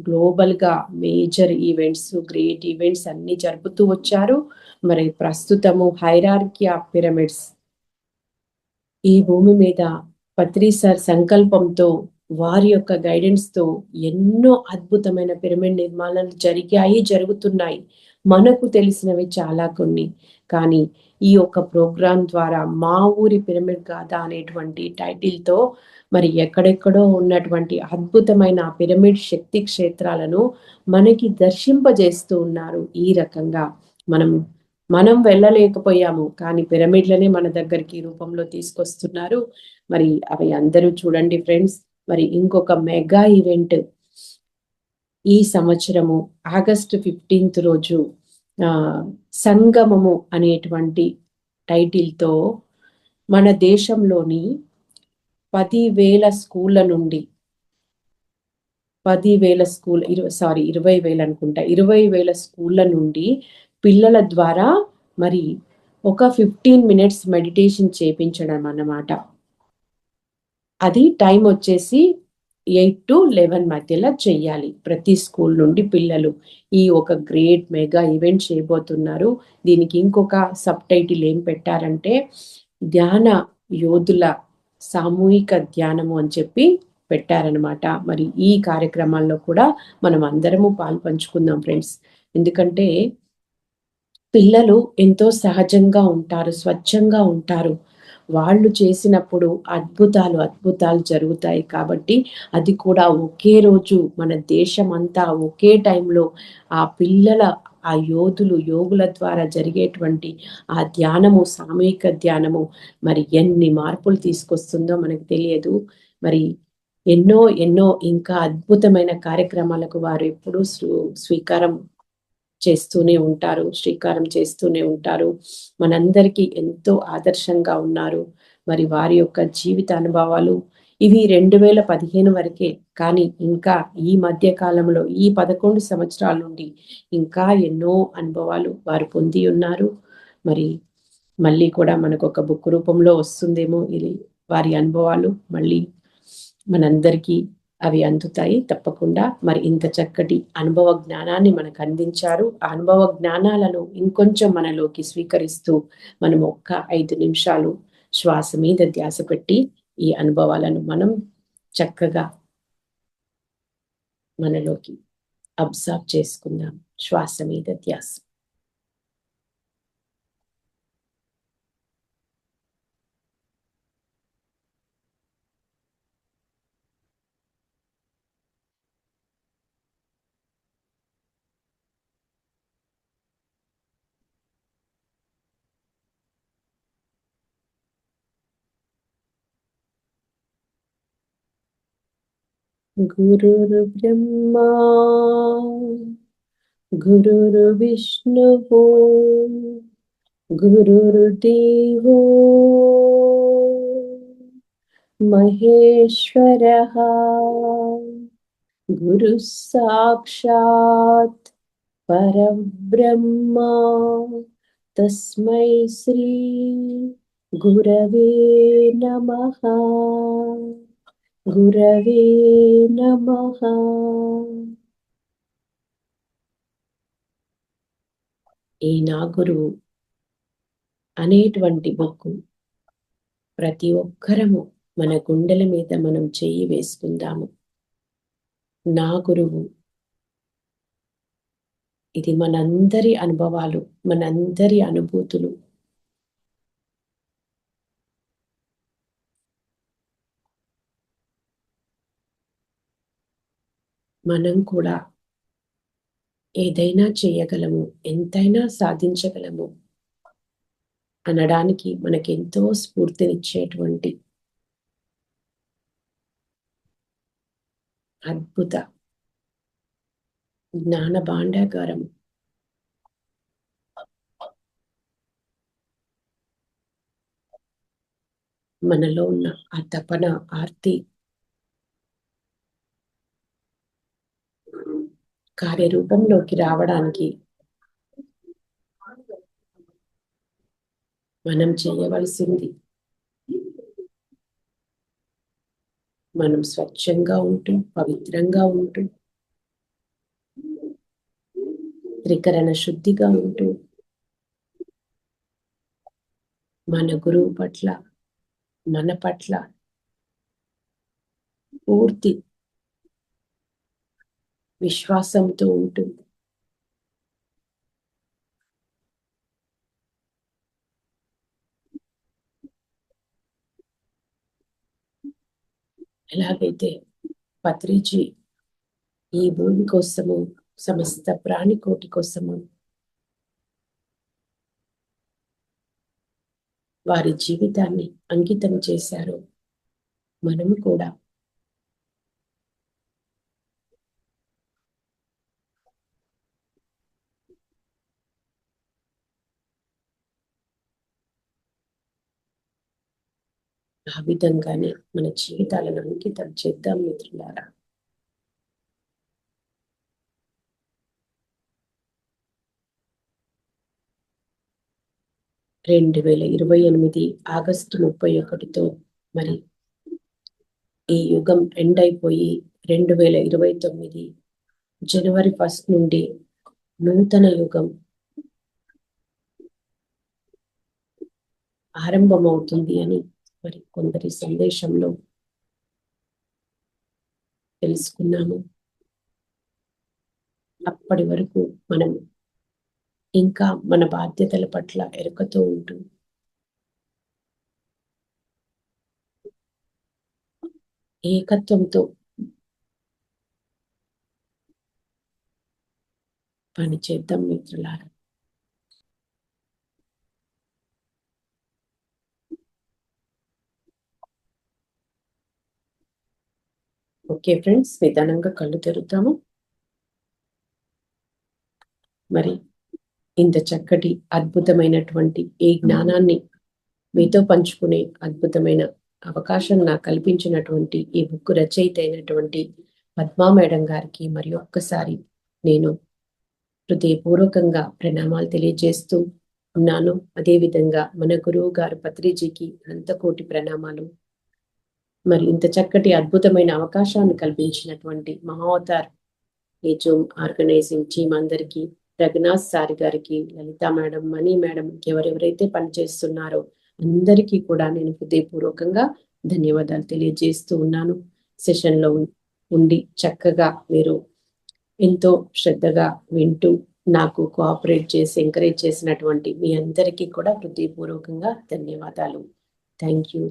గ్లోబల్ గా మేజర్ ఈవెంట్స్, గ్రేట్ ఈవెంట్స్ అన్ని జరుపుతూ వచ్చారు. మరి ప్రస్తుతము హైరార్కీ ఆఫ్ పిరమిడ్స్ ఈ భూమి మీద పత్రి సార్ సంకల్పంతో, వారి యొక్క గైడెన్స్ తో ఎన్నో అద్భుతమైన పిరమిడ్ నిర్మాణాలు జరిగాయి, జరుగుతున్నాయి. మనకు తెలిసినవి చాలా కొన్ని. కానీ ఈ యొక్క ప్రోగ్రాం ద్వారా మా ఊరి పిరమిడ్ గాథ అనేటువంటి టైటిల్తో మరి ఎక్కడెక్కడో ఉన్నటువంటి అద్భుతమైన పిరమిడ్ శక్తి క్షేత్రాలను మనకి దర్శింపజేస్తూ ఉన్నారు. ఈ రకంగా మనం వెళ్ళలేకపోయాము, కానీ పిరమిడ్లనే మన దగ్గరికి రూపంలో తీసుకొస్తున్నారు. మరి అవి అందరూ చూడండి ఫ్రెండ్స్. మరి ఇంకొక మెగా ఈవెంట్ ఈ సంవత్సరము ఆగస్టు 15 రోజు సంగమము అనేటువంటి టైటిల్తో మన దేశంలోని 10,000 స్కూళ్ళ నుండి 20,000 అనుకుంటా, 20,000 స్కూళ్ళ నుండి పిల్లల ద్వారా మరి ఒక 15 మినిట్స్ మెడిటేషన్ చేపించడం అన్నమాట. అది టైం వచ్చేసి 8 to 11 మధ్యలో చెయ్యాలి. ప్రతి స్కూల్ నుండి పిల్లలు ఈ ఒక గ్రేట్ మెగా ఈవెంట్ చేయబోతున్నారు. దీనికి ఇంకొక సబ్ టైటిల్ ఏం పెట్టారంటే ధ్యాన యోధుల సామూహిక ధ్యానము అని చెప్పి పెట్టారనమాట. మరి ఈ కార్యక్రమాల్లో కూడా మనం అందరము పాల్పంచుకుందాం ఫ్రెండ్స్. ఎందుకంటే పిల్లలు ఎంతో సహజంగా ఉంటారు, స్వచ్ఛంగా ఉంటారు. వాళ్ళు చేసినప్పుడు అద్భుతాలు జరుగుతాయి. కాబట్టి అది కూడా ఒకే రోజు మన దేశం అంతా ఒకే టైంలో ఆ పిల్లల, ఆ యోగుల ద్వారా జరిగేటువంటి ఆ ధ్యానము, సామూహిక ధ్యానము మరి ఎన్ని మార్పులు తీసుకొస్తుందో మనకు తెలియదు. మరి ఎన్నో ఎన్నో ఇంకా అద్భుతమైన కార్యక్రమాలకు వారు ఎప్పుడూ శ్రీకారం చేస్తూనే ఉంటారు. మనందరికీ ఎంతో ఆదర్శంగా ఉన్నారు. మరి వారి యొక్క జీవిత అనుభవాలు ఇవి 2015 వరకే, కానీ ఇంకా ఈ మధ్య కాలంలో ఈ 11 సంవత్సరాల నుండి ఇంకా ఎన్నో అనుభవాలు వారు పొంది ఉన్నారు. మరి మళ్ళీ కూడా మనకు ఒక బుక్ రూపంలో వస్తుందేమో ఇది వారి అనుభవాలు. మళ్ళీ మనందరికీ అవి అందుతాయి తప్పకుండా. మరి ఇంత చక్కటి అనుభవ జ్ఞానాన్ని మనకు అందించారు. ఆ అనుభవ జ్ఞానాలను ఇంకొంచెం మనలోకి స్వీకరిస్తూ మనం ఒక్క 5 నిమిషాలు శ్వాస మీద ధ్యాస పెట్టి ఈ అనుభవాలను మనం చక్కగా మనలోకి అబ్జర్వ్ చేసుకుందాం. శ్వాస మీద ధ్యాస. గురుర్బ్రహ్మా గురుర్విష్ణుః గురుర్దేవో మహేశ్వరః గురుః సాక్షాత్ పరబ్రహ్మ తస్మై శ్రీ గురవే నమః గురవే నమః. ఈ నా గురువు అనేటువంటి బుక్కు ప్రతి ఒక్కరము మన గుండెల మీద మనం చెయ్యి వేసుకుందాము. నా గురువు, ఇది మనందరి అనుభవాలు, మనందరి అనుభూతులు. మనం కూడా ఏదైనా చేయగలము, ఎంతైనా సాధించగలము అనడానికి మనకెంతో స్ఫూర్తినిచ్చేటువంటి అద్భుత జ్ఞాన భాండాగారం. మనలో ఉన్న ఆ తపన, ఆర్తి కార్యరూపంలోకి రావడానికి మనం చేయవలసింది మనం స్వచ్ఛంగా ఉంటూ, పవిత్రంగా ఉంటూ, త్రికరణ శుద్ధిగా ఉంటూ, మన గురువు పట్ల, మన పట్ల పూర్తి విశ్వాసంతో ఉంటూ, ఎలాగైతే పత్రిజీ ఈ భూమి కోసము, సమస్త ప్రాణికోటి కోసము వారి జీవితాన్ని అంకితం చేశారో, మనము కూడా ఆ విధంగానే మన జీవితాలను అంకితం చేద్దాం మిత్రులారా. ఆగస్టు 31 మరి ఈ యుగం ఎండ్ అయిపోయి 2029 జనవరి 1 నుండి నూతన యుగం ఆరంభమవుతుంది అని మరి కొందరి సందేశంలో తెలుసుకున్నాము. అప్పటి వరకు మనం ఇంకా మన బాధ్యతల పట్ల ఎరుకతో ఉంటూ, ఏకత్వంతో పని చేద్దాం మిత్రులారా. ఓకే ఫ్రెండ్స్, నిదానంగా కళ్ళు తెరుద్దాము. మరి ఇంత చక్కటి అద్భుతమైనటువంటి ఈ జ్ఞానాన్ని మీతో పంచుకునే అద్భుతమైన అవకాశం నాకు కల్పించినటువంటి ఈ బుక్ రచయిత అయినటువంటి పద్మా మేడం గారికి మరి ఒక్కసారి నేను హృదయపూర్వకంగా ప్రణామాలు తెలియజేస్తూ ఉన్నాను. అదేవిధంగా మన గురువు గారు పత్రిజీకి అనంతకోటి ప్రణామాలు. మరి ఇంత చక్కటి అద్భుతమైన అవకాశాన్ని కల్పించినటువంటి మహావతార్ ఈ జూమ్ ఆర్గనైజింగ్ టీమ్ అందరికీ, రఘునాథ్ సార్ గారికి, లలిత మేడం, మణి మేడం, ఎవరెవరైతే పనిచేస్తున్నారో అందరికీ కూడా నేను హృదయపూర్వకంగా ధన్యవాదాలు తెలియజేస్తూ ఉన్నాను. సెషన్లో ఉండి చక్కగా మీరు ఎంతో శ్రద్ధగా వింటూ నాకు కోఆపరేట్ చేసి ఎంకరేజ్ చేసినటువంటి మీ అందరికీ కూడా హృదయపూర్వకంగా ధన్యవాదాలు. Thank you.